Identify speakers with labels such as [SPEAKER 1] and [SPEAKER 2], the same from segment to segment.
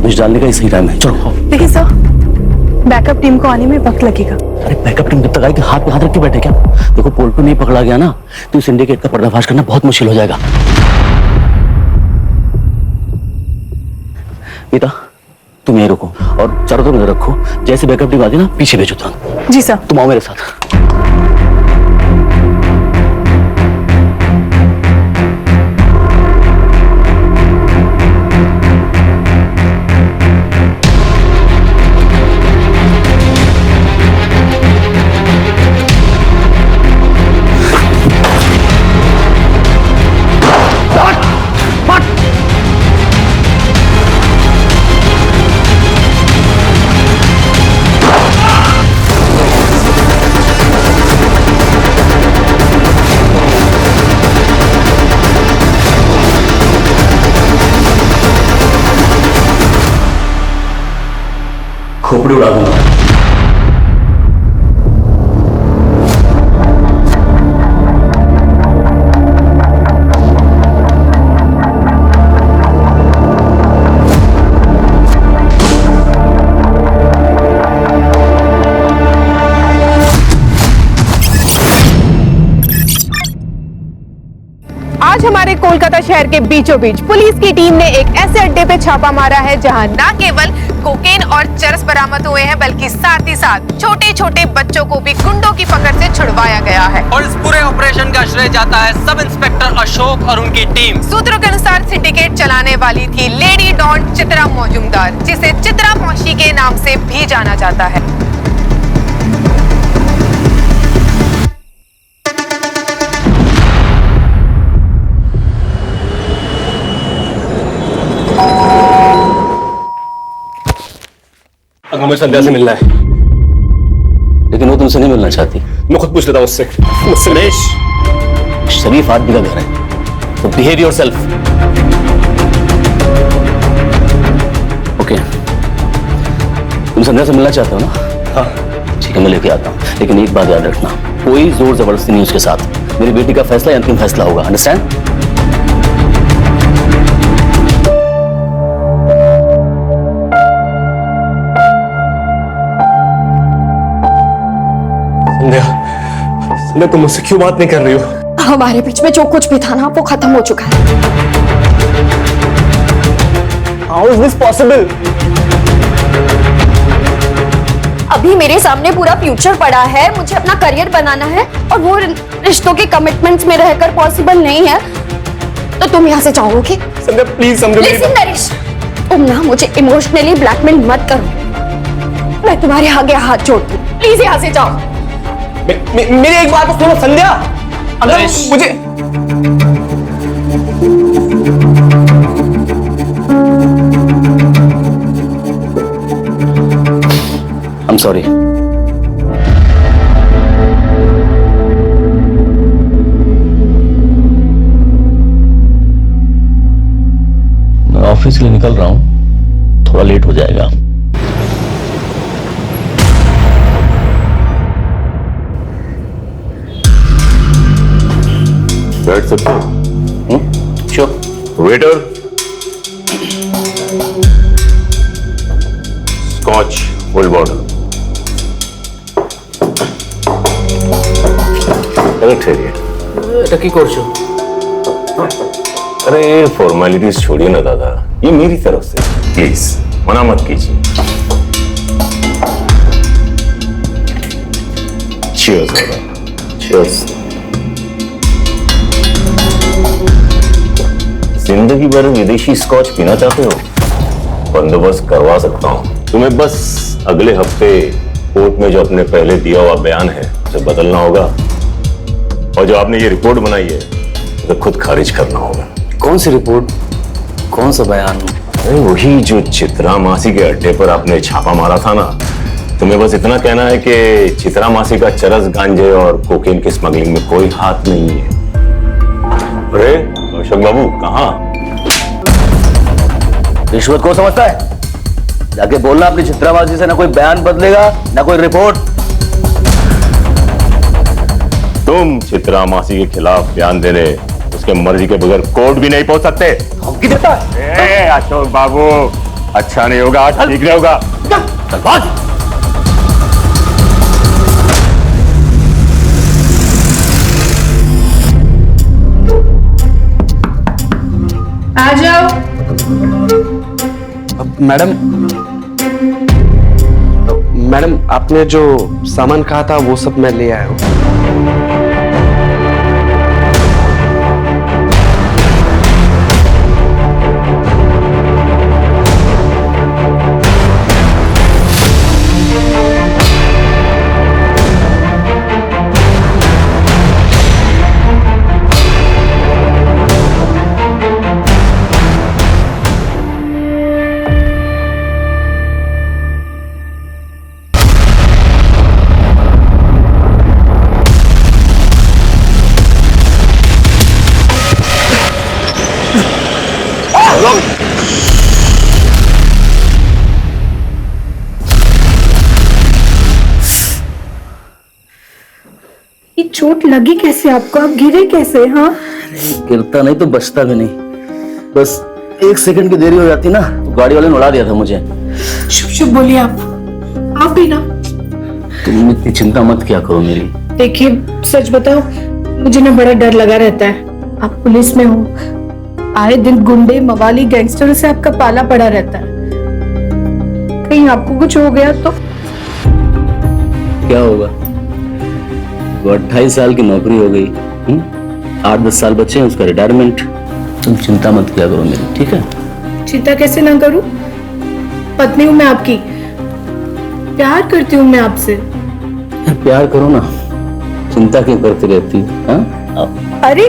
[SPEAKER 1] दबिश डालने का ही सही टाइम है। चलो।
[SPEAKER 2] देखिए सर, बैकअप टीम को आने में वक्त लगेगा।
[SPEAKER 1] अरे बैकअप टीम जब तक आएगी हाथ पे हाथ रख के बैठे क्या? देखो पोल्टू नहीं पकड़ा गया ना तो इस सिंडिकेट का पर्दाफाश करना बहुत मुश्किल हो जाएगा। गीता तुम यहीं रुको और चारों तरफ नजर रखो, जैसे बैकअप टीम आ गई ना पीछे भेजो तुरंत।
[SPEAKER 2] जी सर।
[SPEAKER 1] तुम आओ मेरे साथ। खोपड़ी उड़ा दूंगा।
[SPEAKER 2] आज हमारे कोलकाता शहर के बीचों बीच पुलिस की टीम ने एक ऐसे अड्डे पे छापा मारा है जहां न केवल कोकेन और चरस बरामद हुए हैं बल्कि साथ ही साथ छोटे छोटे बच्चों को भी गुंडों की पकड़ से छुड़वाया गया है।
[SPEAKER 3] और इस पूरे ऑपरेशन का श्रेय जाता है सब इंस्पेक्टर अशोक और उनकी टीम।
[SPEAKER 2] सूत्रों के अनुसार सिंडिकेट चलाने वाली थी लेडी डॉन चित्रा मौजूमदार, जिसे चित्रा मौशी के नाम से भी जाना जाता है।
[SPEAKER 4] हमें संध्या से मिलना है,
[SPEAKER 1] लेकिन वो तुमसे नहीं मिलना चाहती।
[SPEAKER 4] मैं खुद पूछ लेता हूँ उससे। सुरेश,
[SPEAKER 1] शरीफ आदमी का घर है तो बिहेव योरसेल्फ। ओके, तुम संध्या से मिलना चाहते हो ना?
[SPEAKER 4] हाँ
[SPEAKER 1] ठीक है, मैं लेके आता हूँ, लेकिन एक बात याद रखना, कोई जोर जबरदस्ती नहीं उसके साथ। मेरी बेटी का फैसला ही अंतिम फैसला होगा, अंडरस्टैंड?
[SPEAKER 4] संध्या, तुम मुझसे क्यों बात नहीं कर रही हो?
[SPEAKER 5] हमारे बीच में जो कुछ भी था ना वो खत्म हो चुका है।
[SPEAKER 4] How is this possible?
[SPEAKER 5] अभी मेरे सामने पूरा फ्यूचर पड़ा है, मुझे अपना करियर बनाना है और वो रिश्तों के कमिटमेंट्स में रहकर पॉसिबल नहीं है, तो तुम यहाँ से जाओगे?
[SPEAKER 4] संध्या प्लीज समझो मेरी
[SPEAKER 5] Listen, नरेश, तुम ना मुझे इमोशनली ब्लैकमेल मत करो। मैं तुम्हारे आगे हाथ जोड़ती हूँ, प्लीज यहाँ से जाओ।
[SPEAKER 4] मेरी एक बात तो सुनो संध्या, अगर मुझे
[SPEAKER 1] I'm sorry. मैं ऑफिस के लिए निकल रहा हूँ, थोड़ा लेट हो जाएगा।
[SPEAKER 6] बैठ सकते हो?
[SPEAKER 1] Sure.
[SPEAKER 6] Waiter, scotch full bottle.
[SPEAKER 1] এটা কি করছো?
[SPEAKER 6] अरे फॉर्मेलिटीज छोड़िए ना दादा, ये मेरी तरफ से प्लीज मना मत कीजिए। चीयर्स दादा, चीयर्स। जिंदगी भर विदेशी स्कॉच पीना चाहते हो? बंदोबस्त करवा सकता हूँ। तुम्हें बस अगले हफ्ते कोर्ट में जो अपने पहले दिया हुआ बयान है उसे बदलना होगा, और जो आपने ये रिपोर्ट बनाई है उसे खुद खारिज करना होगा।
[SPEAKER 1] कौन सी रिपोर्ट, कौन सा बयान?
[SPEAKER 6] अरे वही जो चित्रा मासी के अड्डे पर आपने छापा मारा था ना। तुम्हें बस इतना कहना है कि चित्रा मासी का चरस, गांजे और कोकेन की स्मगलिंग में कोई हाथ नहीं है। अरे अशोक बाबू कहाँ?
[SPEAKER 1] रिश्वत को समझता है? जाके बोलना अपनी चित्रा मासी से, ना कोई बयान बदलेगा ना कोई रिपोर्ट।
[SPEAKER 6] तुम चित्रा मासी के खिलाफ बयान देने उसके मर्जी के बगैर कोर्ट भी नहीं पहुंच सकते।
[SPEAKER 1] धमकी देता है?
[SPEAKER 6] अशोक बाबू, अच्छा नहीं होगा, ठीक नहीं होगा।
[SPEAKER 1] चल भाग।
[SPEAKER 2] आ जाओ।
[SPEAKER 4] मैडम आपने जो सामान कहा था वो सब मैं ले आया हूँ।
[SPEAKER 7] ये चोट लगी कैसे आपको? आप गिरे कैसे? हाँ,
[SPEAKER 1] गिरता नहीं तो बचता भी नहीं, बस 1 सेकंड की देरी हो जाती ना तो गाड़ी वाले ने उड़ा दिया था मुझे।
[SPEAKER 7] शुभ शुभ बोलिए आप भी ना।
[SPEAKER 1] तुम इतनी चिंता मत क्या करो मेरी।
[SPEAKER 7] देखिए सच बताओ, मुझे ना बड़ा डर लगा रहता है। आप पुलिस में हो, आए दिन गुंडे मवाली गैंगस्टर से आपका पाला पड़ा रहता है। कहीं आपको कुछ हो गया तो?
[SPEAKER 1] क्या होगा? वो 28 साल की नौकरी हो गई, 8-10 साल बचे हैं उसका रिटायरमेंट। तुम चिंता मत किया करो मेरी, ठीक है?
[SPEAKER 7] चिंता कैसे ना करूं? पत्नी हूं मैं आपकी, प्यार करती हूँ मैं आपसे।
[SPEAKER 1] प्यार करो ना, चिंता क्यों करती रहती है? हाँ?
[SPEAKER 7] अरे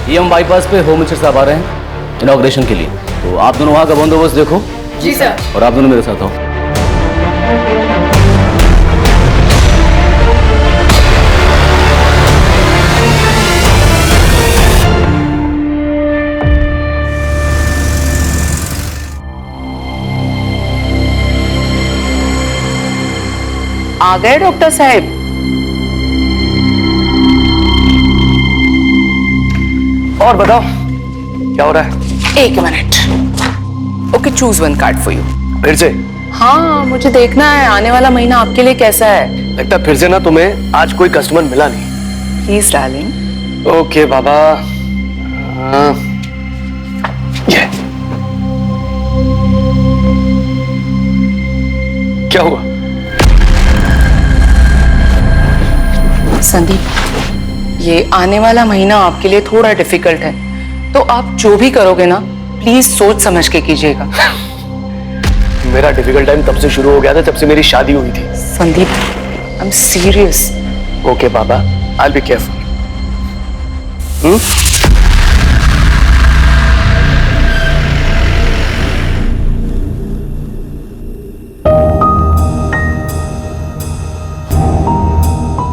[SPEAKER 1] ये हम बाईपास पे होम मिनिस्टर साहब आ रहे हैं इनॉग्रेशन के लिए, तो आप दोनों वहां का बंदोबस्त देखो।
[SPEAKER 2] जी सर।
[SPEAKER 1] और आप दोनों मेरे साथ आओ।
[SPEAKER 2] आ गए डॉक्टर साहब?
[SPEAKER 4] और बताओ क्या हो रहा है?
[SPEAKER 2] 1 minute. Okay, choose one card for you.
[SPEAKER 4] फिर से?
[SPEAKER 2] हाँ, मुझे देखना है आने वाला महीना आपके लिए कैसा है।
[SPEAKER 4] लगता है फिर से ना तुम्हें आज कोई कस्टमर मिला नहीं।
[SPEAKER 2] Please darling.
[SPEAKER 4] ओके बाबा। ये क्या हुआ?
[SPEAKER 2] संदीप, ये आने वाला महीना आपके लिए थोड़ा डिफिकल्ट है, तो आप जो भी करोगे ना प्लीज सोच समझ के कीजिएगा।
[SPEAKER 4] मेरा डिफिकल्ट टाइम तब से शुरू हो गया था जब से मेरी शादी हुई थी।
[SPEAKER 2] Sandeep, I am serious.
[SPEAKER 4] Okay बाबा, आई विल बी केयरफुल।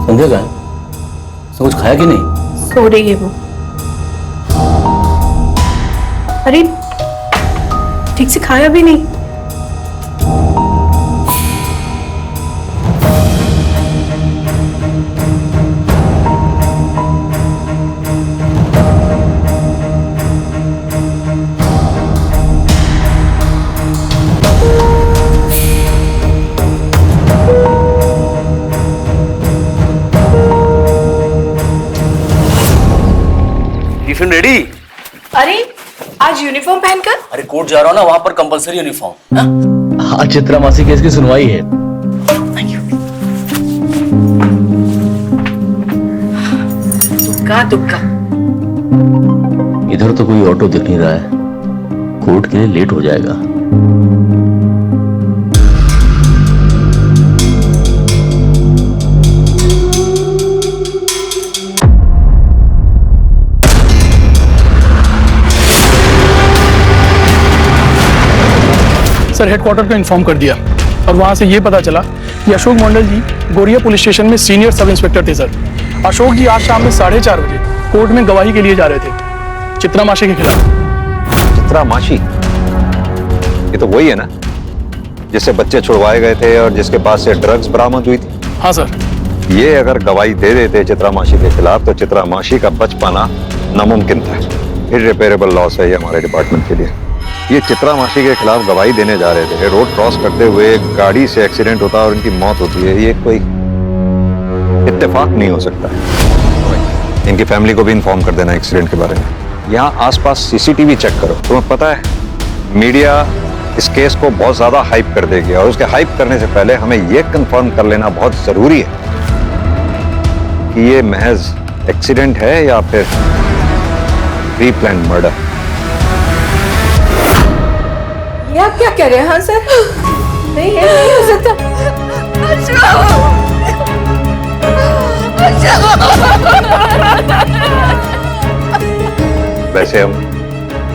[SPEAKER 1] संध्या का कुछ खाया कि नहीं?
[SPEAKER 7] सो रही है वो। अरे ठीक से खाया भी नहीं।
[SPEAKER 1] Tiffin ready?
[SPEAKER 7] अरे आज यूनिफॉर्म पहनकर?
[SPEAKER 1] अरे कोर्ट जा रहा हूँ ना, वहां पर कंपलसरी यूनिफॉर्म। हाँ, चित्रा मासी केस की सुनवाई है।
[SPEAKER 2] दुक्का दुक्का।
[SPEAKER 1] इधर तो कोई ऑटो दिख नहीं रहा है, कोर्ट के लिए लेट हो जाएगा।
[SPEAKER 8] सर, हेडक्वार्टर को इन्फॉर्म कर दिया और वहां से ये पता चला कि अशोक मंडल जी गोरिया पुलिस स्टेशन में सीनियर सब इंस्पेक्टर थे। सर, अशोक जी आज शाम में 4:30 बजे कोर्ट में गवाही के लिए जा रहे थे चित्रा मासी के खिलाफ।
[SPEAKER 9] चित्रा मासी? ये तो वही है ना जिससे बच्चे छुड़वाए गए थे और जिसके पास से ड्रग्स बरामद हुई थी?
[SPEAKER 8] हाँ सर।
[SPEAKER 9] ये अगर गवाही दे देते चित्रा मासी के खिलाफ तो चित्रा मासी का बच पाना नामुमकिन था। इररिपेयरेबल लॉस है ये हमारे डिपार्टमेंट के लिए। ये चित्रा मासी के खिलाफ गवाही देने जा रहे थे। रोड क्रॉस करते हुए गाड़ी से एक्सीडेंट होता है और उनकी मौत होती है। ये कोई इत्तेफाक नहीं हो सकता है। इनकी फैमिली को भी इन्फॉर्म कर देना एक्सीडेंट के बारे में। यहाँ आसपास सीसीटीवी चेक करो। तुम्हें पता है मीडिया इस केस को बहुत ज्यादा हाइप कर देगी और उसके हाइप करने से पहले हमें यह कंफर्म कर लेना बहुत जरूरी है कि ये महज एक्सीडेंट है या फिर प्री प्लान्ड मर्डर।
[SPEAKER 7] ये आप क्या कह रहे हैं? हाँ सर, नहीं ये नहीं हो सकता।
[SPEAKER 9] वैसे हम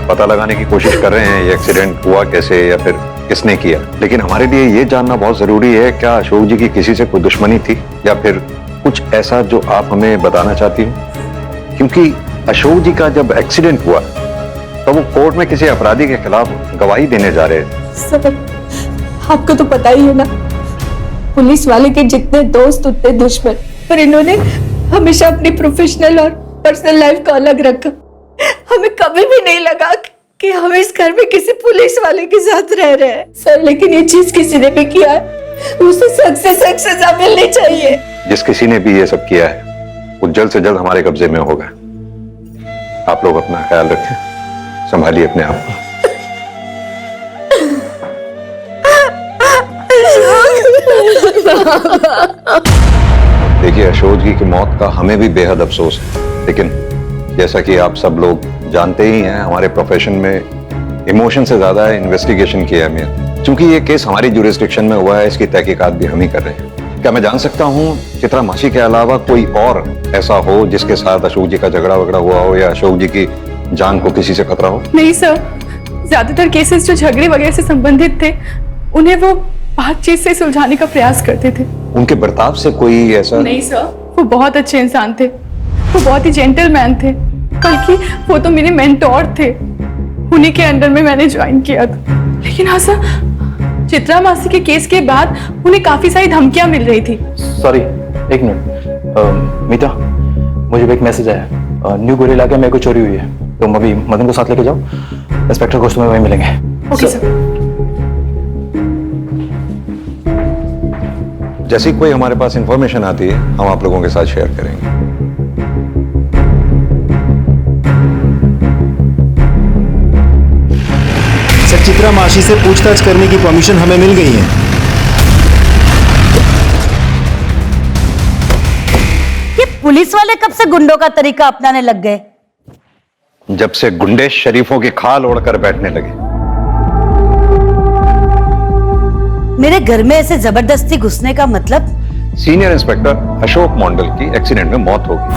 [SPEAKER 9] पता लगाने की कोशिश कर रहे हैं ये एक्सीडेंट हुआ कैसे या फिर किसने किया, लेकिन हमारे लिए ये जानना बहुत जरूरी है क्या अशोक जी की किसी से कोई दुश्मनी थी या फिर कुछ ऐसा जो आप हमें बताना चाहती हो। क्योंकि अशोक जी का जब एक्सीडेंट हुआ तो वो कोर्ट में किसी अपराधी के खिलाफ गवाही देने जा रहे थे।
[SPEAKER 7] सर, आपको तो पता ही है ना, पुलिस वाले के जितने दोस्त उतने दुश्मन, पर इन्होंने हमेशा अपनी प्रोफेशनल और पर्सनल लाइफ को अलग रखा। हमें कभी भी नहीं लगा कि हम इस घर में किसी पुलिस वाले के साथ रह रहे हैं सर, लेकिन ये चीज किसी ने भी किया है उसे सख्त से सख्त सजा मिलनी चाहिए।
[SPEAKER 9] जिस किसी ने भी ये सब किया है वो जल्द से जल्द हमारे कब्जे में होगा। आप लोग अपना ख्याल रखें, संभालिए अपने आप को। देखिए अशोक जी की मौत का हमें भी बेहद अफसोस है, लेकिन जैसा कि आप सब लोग जानते ही हैं हमारे प्रोफेशन में इमोशन से ज्यादा है इन्वेस्टिगेशन की अहमियत। क्योंकि ये केस हमारी जुरिस्डिक्शन में हुआ है, इसकी तहकीकात भी हम ही कर रहे हैं। क्या मैं जान सकता हूँ चित्रा मासी के अलावा कोई और ऐसा हो जिसके साथ अशोक जी का झगड़ा वगड़ा हुआ हो या अशोक जी की जान को किसी से खतरा हो?
[SPEAKER 7] नहीं सर, ज्यादातर केसेस जो झगड़े वगैरह से संबंधित थे उन्हें वो बातचीत से सुलझाने का प्रयास करते थे।
[SPEAKER 9] उनके बर्ताव से कोई ऐसा?
[SPEAKER 7] नहीं सर, वो बहुत अच्छे इंसान थे, वो बहुत ही जेंटलमैन थे, बल्कि वो तो मेरे मेंटोर थे। उन्हीं के अंडर में मैंने ज्वाइन किया था। लेकिन हाँ सर, चित्रा मासी के केस के बाद उन्हें काफी सारी धमकियां मिल रही थी।
[SPEAKER 10] सॉरी, एक मिनट। मीता, मुझे भी एक मैसेज आया, न्यू गोरी इलाके में कोई चोरी हुई है, तुम अभी मदन को साथ लेके जाओ, इंस्पेक्टर घोष तुम्हें वहीं मिलेंगे।
[SPEAKER 7] Okay sir.
[SPEAKER 9] जैसी कोई हमारे पास इंफॉर्मेशन आती है हम आप लोगों के साथ शेयर करेंगे।
[SPEAKER 11] सर, चित्रा मासी से पूछताछ करने की परमिशन हमें मिल गई है।
[SPEAKER 12] ये पुलिस वाले कब से गुंडों का तरीका अपनाने लग गए?
[SPEAKER 9] जब से गुंडे शरीफों की खाल ओढ़कर बैठने लगे।
[SPEAKER 12] मेरे घर में ऐसे जबरदस्ती घुसने का मतलब?
[SPEAKER 9] सीनियर इंस्पेक्टर अशोक मंडल की एक्सीडेंट में मौत हो गई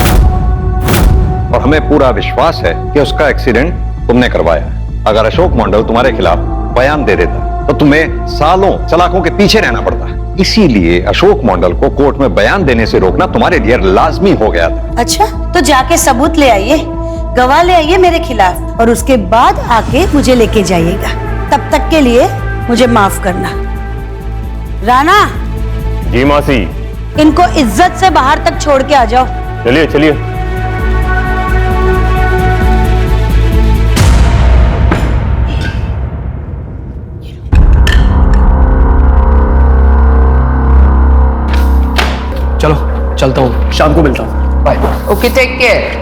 [SPEAKER 9] और हमें पूरा विश्वास है कि उसका एक्सीडेंट तुमने करवाया। अगर अशोक मंडल तुम्हारे खिलाफ बयान दे देता तो तुम्हें सालों सलाखों के पीछे रहना पड़ता। इसीलिए अशोक मंडल को कोर्ट में बयान देने से रोकना तुम्हारे लिए लाजमी हो गया था।
[SPEAKER 12] अच्छा, तो जाके सबूत ले आइए, गवाह ले आइए मेरे खिलाफ और उसके बाद आके मुझे लेके जाइएगा। तब तक के लिए मुझे माफ करना। राणा
[SPEAKER 6] जी मासी।
[SPEAKER 12] इनको इज्जत से बाहर तक छोड़ के आ जाओ।
[SPEAKER 6] चलिए चलिए।
[SPEAKER 8] चलो चलता हूँ, शाम को मिलता हूँ। Bye.
[SPEAKER 2] Okay, take care.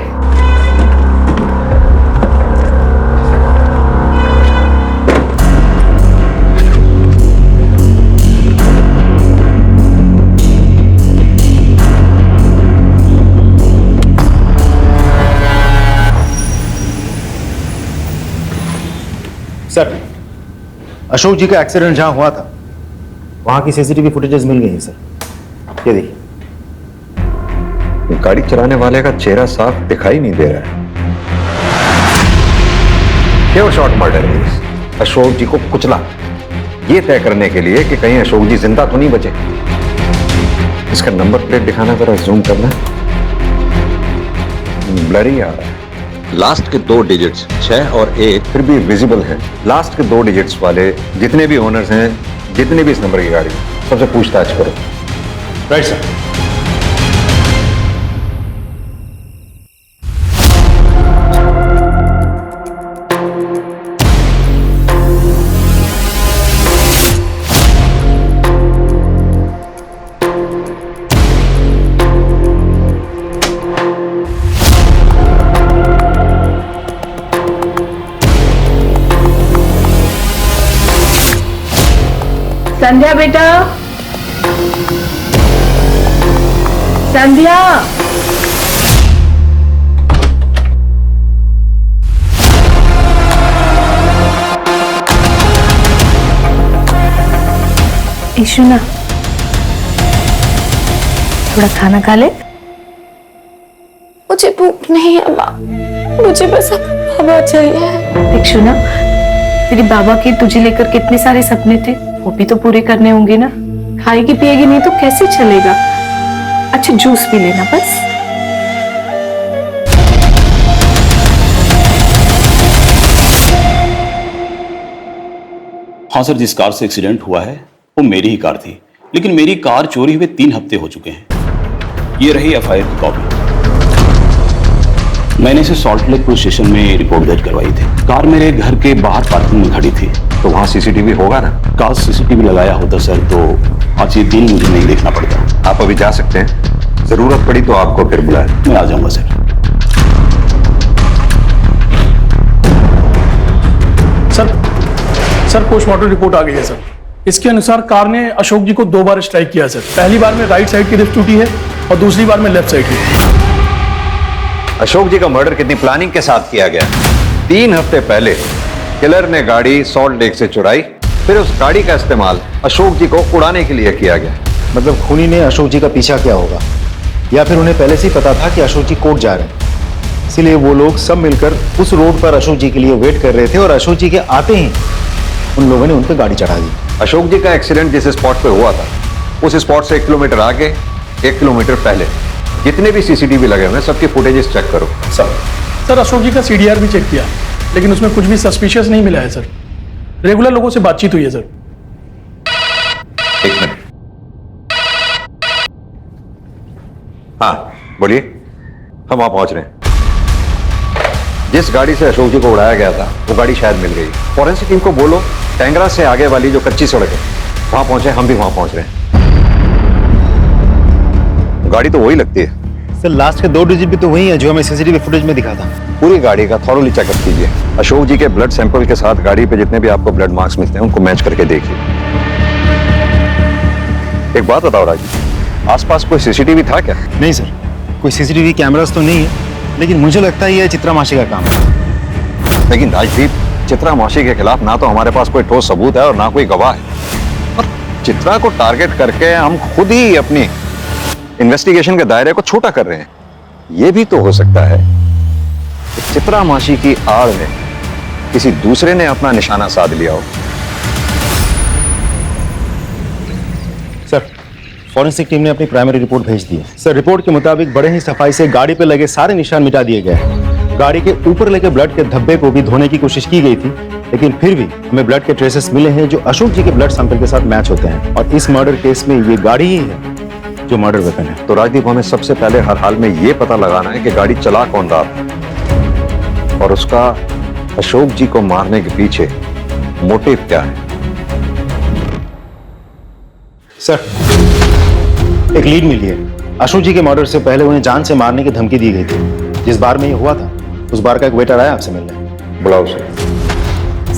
[SPEAKER 11] Sir, Ashok ji का एक्सीडेंट जहां हुआ था वहां की सीसीटीवी फुटेजेस मिल गई है सर। ये देखिए।
[SPEAKER 9] गाड़ी चलाने वाले का चेहरा साफ दिखाई नहीं दे रहा है। प्योर शॉट मर्डर है। अशोक जी को कुचला ये तय करने के लिए कि कहीं अशोक जी जिंदा तो नहीं बचे। इसका नंबर प्लेट दिखाना, जरा जूम करना। ब्लरी आ रहा है। लास्ट के 2 डिजिट्स 6 और 1 फिर भी विजिबल है। लास्ट के 2 डिजिट्स वाले जितने भी ओनर्स हैं, जितने भी इस नंबर की गाड़ी, सबसे पूछताछ करो।
[SPEAKER 11] Right sir.
[SPEAKER 7] संध्या बेटा, संध्या। ईशुना, थोड़ा खाना खा ले।
[SPEAKER 5] मुझे भूख नहीं है माँ, मुझे बस हवा चाहिए।
[SPEAKER 7] ईशुना, तेरे बाबा के तुझे लेकर कितने सारे सपने थे, वो भी तो पूरे करने होंगे ना। खाएगी पिएगी नहीं तो कैसे चलेगा। अच्छा जूस पी लेना बस।
[SPEAKER 13] हाँ सर, जिस कार से एक्सीडेंट हुआ है वो मेरी ही कार थी, लेकिन मेरी कार चोरी हुए 3 हफ्ते हो चुके हैं। ये रही एफआईआर की कॉपी। मैंने इसे सॉल्ट लेक पुलिस स्टेशन में रिपोर्ट दर्ज करवाई थी। कार मेरे घर के बाहर पार्किंग में खड़ी थी।
[SPEAKER 9] तो वहां सीसीटीवी होगा ना?
[SPEAKER 13] काश सीसीटीवी लगाया होता सर, तो आज ये दिन मुझे नहीं देखना पड़ता।
[SPEAKER 9] आप अभी जा सकते हैं, जरूरत पड़ी तो आपको फिर बुलाएं।
[SPEAKER 13] मैं आ जाऊंगा सर।
[SPEAKER 8] सर पोस्टमार्टम रिपोर्ट आ गई है सर। इसके अनुसार कार ने अशोक जी को 2 बार स्ट्राइक किया सर। पहली बार में राइट साइड की रिस्ट टूटी है और दूसरी बार में लेफ्ट साइड की।
[SPEAKER 9] अशोक जी का मर्डर कितनी प्लानिंग के साथ किया गया। 3 हफ्ते पहले किलर ने गाड़ी सॉल्ट लेक से चुराई, फिर उस गाड़ी का इस्तेमाल अशोक जी को उड़ाने के लिए किया गया।
[SPEAKER 11] मतलब खूनी ने अशोक जी का पीछा किया होगा, या फिर उन्हें पहले से ही पता था कि अशोक जी कोर्ट जा रहे हैं, इसीलिए वो लोग सब मिलकर उस रोड पर अशोक जी के लिए वेट कर रहे थे और अशोक जी के आते ही उन लोगों ने उन पर गाड़ी चढ़ा दी।
[SPEAKER 9] अशोक जी का एक्सीडेंट जिस स्पॉट पे हुआ था, उस स्पॉट से 1 किलोमीटर आगे, 1 किलोमीटर पहले जितने भी सीसीटीवी लगे हुए हैं सबकी फुटेजेस चेक करो।
[SPEAKER 8] सर अशोक जी का सीडीआर भी चेक किया, लेकिन उसमें कुछ भी सस्पिशियस नहीं मिला है सर। रेगुलर लोगों से बातचीत हुई है सर।
[SPEAKER 9] 1 मिनट। हाँ बोलिए, हम वहां पहुंच रहे हैं। जिस गाड़ी से अशोक जी को उड़ाया गया था वो गाड़ी शायद मिल गई। फॉरेंसिक टीम को बोलो टेंगरा से आगे वाली जो कच्ची सड़क है वहां पहुंचे, हम भी वहां पहुंच रहे हैं। गाड़ी तो वही लगती है
[SPEAKER 11] सर। लास्ट के 2 डिजिट भी तो वही है जो हमें सीसीटीवी फुटेज में दिखा था।
[SPEAKER 9] पूरी गाड़ी का थॉरोली चेकअप कीजिए। अशोक जी के ब्लड सैंपल के साथ गाड़ी पे जितने भी आपको ब्लड मार्क्स मिलते हैं उनको मैच करके देखिए। एक बात बताओ राज, आसपास कोई सीसीटीवी था क्या?
[SPEAKER 11] नहीं सर, कोई सीसीटीवी कैमरास तो नहीं है, लेकिन मुझे लगता है यह चित्रा मासी का काम है।
[SPEAKER 9] लेकिन राजदीप, चित्रा मासी के खिलाफ ना तो हमारे पास कोई ठोस सबूत है और ना कोई गवाह है, और चित्रा को टारगेट करके हम खुद ही अपनी इन्वेस्टिगेशन के दायरे को छोटा कर रहे हैं। यह भी तो हो सकता है कि चित्रा मासी की आड़ में किसी दूसरे ने अपना निशाना साध लिया हो।
[SPEAKER 11] सर फॉरेंसिक टीम ने अपनी प्राइमरी रिपोर्ट भेज दी है। सर रिपोर्ट के मुताबिक बड़े ही सफाई से गाड़ी पे लगे सारे निशान मिटा दिए गए हैं। गाड़ी के ऊपर लगे ब्लड के धब्बे को भी धोने की कोशिश की गई थी, लेकिन फिर भी हमें ब्लड के ट्रेसेस मिले हैं जो अशोक जी के ब्लड सैंपल के साथ मैच होते हैं, और इस मर्डर केस में ये गाड़ी ही है जो मर्डर वेपन है।
[SPEAKER 9] तो राजदीप, हमें सबसे पहले हर हाल में यह पता लगाना है कि गाड़ी चला कौन रहा था और उसका अशोक जी को मारने के पीछे मोटिव क्या है।
[SPEAKER 11] सर एक लीड मिली है। अशोक जी के मर्डर से पहले उन्हें जान से मारने की धमकी दी गई थी। जिस बार में ये हुआ था उस बार का एक वेटर आया आपसे मिलने।
[SPEAKER 9] बुलाओ उसे।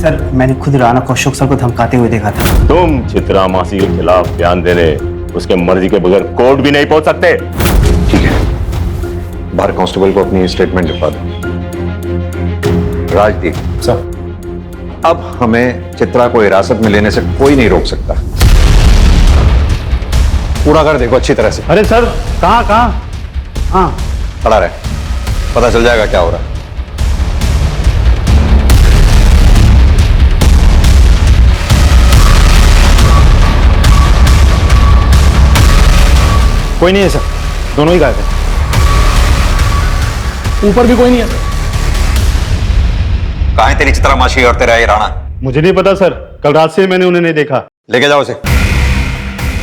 [SPEAKER 14] सर मैंने खुद राणा को अशोक सर को धमकाते हुए देखा था।
[SPEAKER 6] तुम चित्रा मासी के खिलाफ बयान देने उसके मर्जी के बगैर कोर्ट भी नहीं पहुंच सकते।
[SPEAKER 9] ठीक है, बाहर कांस्टेबल को अपनी स्टेटमेंट लिखवा दो। राजदीप
[SPEAKER 11] सर,
[SPEAKER 9] अब हमें चित्रा को हिरासत में लेने से कोई नहीं रोक सकता। पूरा कर देखो अच्छी तरह से।
[SPEAKER 11] अरे सर कहाँ? हाँ
[SPEAKER 9] खड़ा रहे, पता चल जाएगा क्या हो रहा है।
[SPEAKER 11] कोई नहीं है सर, दोनों ही गायब है।
[SPEAKER 8] ऊपर भी कोई नहीं है सर।
[SPEAKER 9] कहाँ है तेरी चित्रा मासी और तेरा ये राणा?
[SPEAKER 11] मुझे नहीं पता सर, कल रात से मैंने उन्हें नहीं देखा।
[SPEAKER 9] लेके जाओ उसे।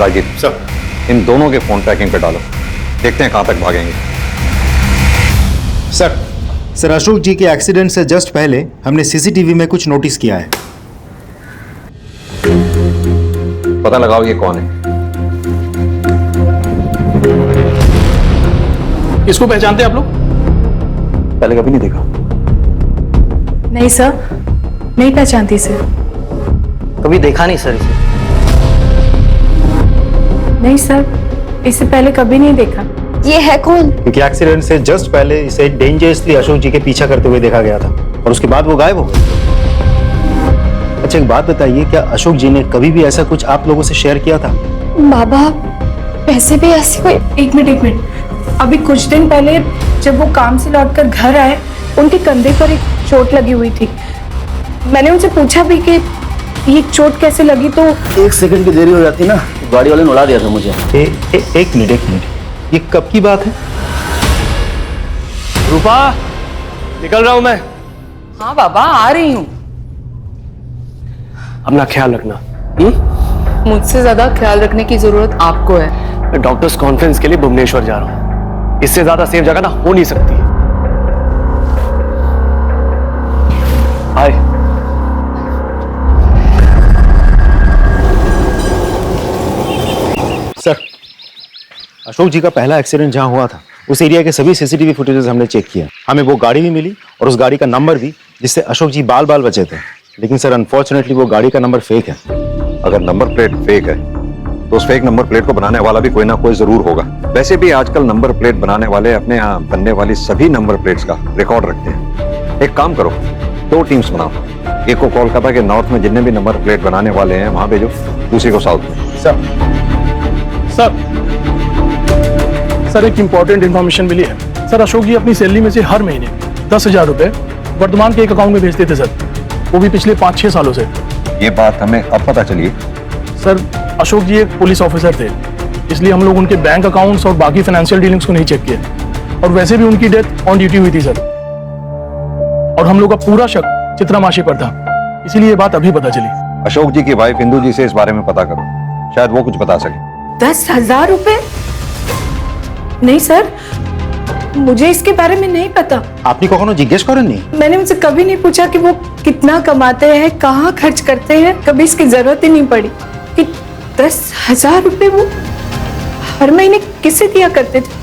[SPEAKER 9] राजदीप
[SPEAKER 11] सर,
[SPEAKER 9] इन दोनों के फोन ट्रैकिंग पे डालो, देखते हैं कहां तक भागेंगे।
[SPEAKER 11] सर अशोक जी के एक्सीडेंट से जस्ट पहले हमने सीसीटीवी में कुछ नोटिस किया है।
[SPEAKER 9] पता लगाओ ये कौन है।
[SPEAKER 8] इसको पहचानते हैं आप लोग?
[SPEAKER 10] पहले कभी नहीं देखा।
[SPEAKER 7] नहीं सर, नहीं पहचानती सर।
[SPEAKER 14] कभी देखा नहीं सर इसे।
[SPEAKER 7] नहीं सर, इससे पहले कभी नहीं देखा।
[SPEAKER 5] ये है कौन?
[SPEAKER 11] क्योंकि एक्सीडेंट से जस्ट पहले इसे डेंजरसली अशोक जी के पीछा करते हुए देखा गया था और उसके बाद वो गायब हो गए। अच्छा एक बात बताइए, क्या अशोक जी ने कभी भी ऐसा कुछ आप लोगों से शेयर किया था?
[SPEAKER 5] बाबा वैसे भी ऐसी कोई।
[SPEAKER 7] एक मिनट, अभी कुछ दिन पहले जब वो काम से लौटकर घर आए, उनके कंधे पर एक चोट लगी हुई थी। मैंने उनसे पूछा भी कि ये चोट कैसे लगी, तो
[SPEAKER 1] 1 सेकंड की देरी हो जाती ना, गाड़ी वाले ने उड़ा दिया था मुझे।
[SPEAKER 11] एक मिनट, ये कब की बात है?
[SPEAKER 4] रूपा, निकल रहा हूं मैं।
[SPEAKER 2] हाँ बाबा, आ रही हूँ।
[SPEAKER 4] अपना ख्याल रखना।
[SPEAKER 2] मुझसे ज्यादा ख्याल रखने की जरूरत आपको है।
[SPEAKER 4] मैं डॉक्टर्स कॉन्फ्रेंस के लिए भुवनेश्वर जा रहा हूं। इससे ज्यादा सेफ जगह ना हो नहीं सकती। हाय।
[SPEAKER 11] सर, अशोक जी का पहला एक्सीडेंट जहां हुआ था उस एरिया के सभी सीसीटीवी फुटेजेस हमने चेक किया। हमें वो गाड़ी भी मिली और उस गाड़ी का नंबर भी, जिससे अशोक जी बाल बाल बचे थे। लेकिन सर अनफॉर्चुनेटली वो गाड़ी का नंबर फेक है।
[SPEAKER 9] अगर नंबर प्लेट फेक है तो उस फेक नंबर प्लेट को बनाने वाला भी कोई ना कोई जरूर होगा। वैसे भी आजकल नंबर प्लेट बनाने वाले अपने यहाँ बनने वाली सभी नंबर प्लेट्स का रिकॉर्ड रखते हैं। एक काम करो, 2 टीम्स बनाओ। एक को कोलकाता के नॉर्थ में जितने भी नंबर प्लेट बनाने वाले हैं वहां भेजो, दूसरी को साउथ में।
[SPEAKER 8] सर एक इंपॉर्टेंट इन्फॉर्मेशन मिली है। सर अशोक जी अपनी सैलरी में से हर महीने 10,000 रुपए वर्धमान के एक अकाउंट में भेजते थे सर, वो भी पिछले 5-6 सालों से।
[SPEAKER 9] ये बात हमें अब पता चली है?
[SPEAKER 8] सर अशोक जी एक पुलिस ऑफिसर थे, इसलिए हम लोग उनके बैंक अकाउंट्स और बाकी फाइनेंशियल डीलिंग्स को नहीं चेक किए। और वैसे भी उनकी डेथ ऑन ड्यूटी हुई थी सर, और हम लोग का पूरा शक चित्रा मासी पर था, इसीलिए ये बात अभी पता चली।
[SPEAKER 9] अशोक जी की वाइफ इंदू जी से इस बारे में पता करो, शायद वो कुछ बता सके।
[SPEAKER 7] 10,000 रुपए? नहीं सर, मुझे इसके बारे में नहीं पता।
[SPEAKER 11] आपने कखनो जिज्ञेस करें नहीं?
[SPEAKER 7] मैंने उनसे कभी नहीं पूछा कि वो कितना कमाते हैं, कहाँ खर्च करते हैं। कभी इसकी जरूरत ही नहीं पड़ी कि 10,000 रुपए वो हर महीने किसे दिया करते थे।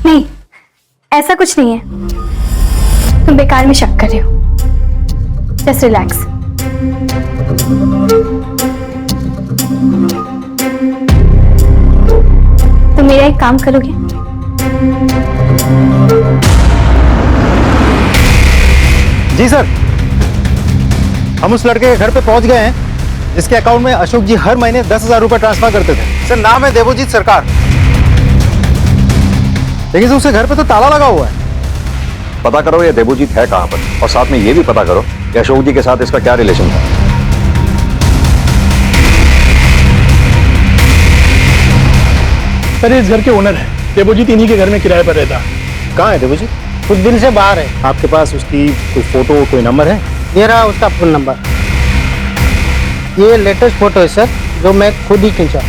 [SPEAKER 5] नहीं, ऐसा कुछ नहीं है। तुम बेकार में शक कर रहे हो। Just relax. तो मेरा एक काम करोगे?
[SPEAKER 11] जी सर, हम उस लड़के के घर पे पहुंच गए हैं जिसके अकाउंट में अशोक जी हर महीने 10,000 रुपए ट्रांसफर करते थे। सर नाम है देवोजीत सरकार, लेकिन सर उसके घर पे तो ताला लगा हुआ है।
[SPEAKER 9] पता करो ये देवोजीत है कहां पर, और साथ में ये भी पता करो कि अशोक जी के साथ इसका क्या रिलेशन था।
[SPEAKER 8] सर इस घर के ओनर है देवोजीत, इन्हीं के घर में किराए पर रहता।
[SPEAKER 11] कहाँ है देवोजीत?
[SPEAKER 14] कुछ दिन से बाहर है।
[SPEAKER 11] आपके पास उसकी कोई फोटो, कोई नंबर है?
[SPEAKER 14] ये रहा उसका फोन नंबर। ये लेटेस्ट फोटो है सर, जो मैं खुद ही खींचा।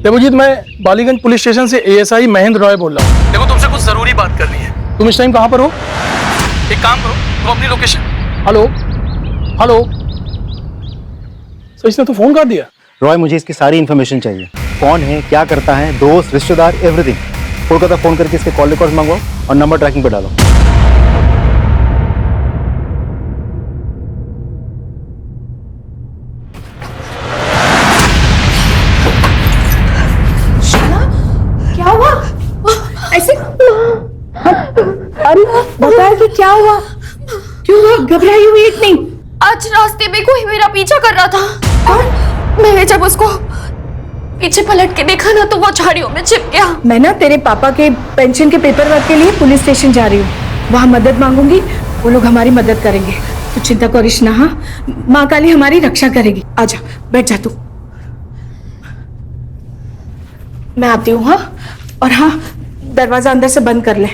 [SPEAKER 8] देवोजीत, मैं बालीगंज पुलिस स्टेशन से एएसआई महेंद्र रॉय बोल रहा हूँ। देखो तुमसे कुछ जरूरी बात करनी है। तुम इस टाइम कहाँ पर हो? एक काम करो, तुम अपनी लोकेशन। हेलो हेलो सर, इसने तो फोन कर दिया।
[SPEAKER 11] रॉय मुझे इसकी सारी इन्फॉर्मेशन चाहिए। कौन है, क्या करता है, दोस्त, रिश्तेदार, एवरीथिंग। कोलकाता फोन करके इसके कॉल रिकॉर्ड मंगवाओ और नंबर ट्रैकिंग पे डालो।
[SPEAKER 7] क्या हुआ? ऐसे अरे बताया कि क्या हुआ? क्यों घबराई हुई इतनी?
[SPEAKER 5] आज रास्ते में कोई मेरा पीछा कर रहा था।
[SPEAKER 7] कौन?
[SPEAKER 5] मैंने जब उसको पीछे पलट के देखा ना तो वो झाड़ियों में छिप गया।
[SPEAKER 7] मैं ना तेरे पापा के पेंशन के पेपर वर्क के लिए पुलिस स्टेशन जा रही हूँ, वहाँ मदद मांगूंगी, वो लोग हमारी मदद करेंगे। तू चिंता करिश ना, हाँ, माँ काली हमारी रक्षा करेगी। आजा, बैठ जा तू, मैं आती हूँ। हाँ, और हाँ, दरवाजा अंदर से बंद कर ले।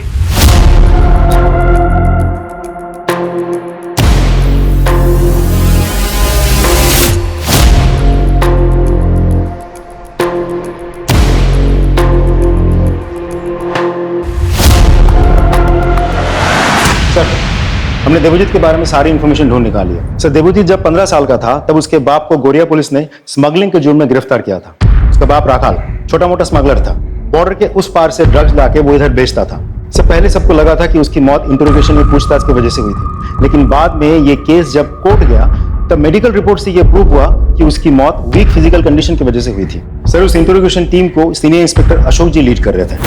[SPEAKER 11] हमने देवजीत के बारे में सारी इन्फॉर्मेशन ढूंढ निकाली है। सर, देवजीत जब 15 साल का था तब उसके बाप को गोरिया पुलिस ने स्मगलिंग के जुर्म में गिरफ्तार किया था। उसका बाप राखाल छोटा मोटा स्मगलर था, बॉर्डर के उस पार से ड्रग्स लाके वो इधर बेचता था। इससे पहले सबको लगा था कि उसकी मौत इंटरोगेशन में पूछताछ की वजह से हुई थी, लेकिन बाद में ये केस जब कोर्ट गया तब मेडिकल रिपोर्ट से ये प्रूव हुआ कि उसकी मौत वीक फिजिकल कंडीशन की वजह से हुई थी। सर, उस इंटरोगेशन टीम को सीनियर इंस्पेक्टर अशोक जी लीड कर रहे थे।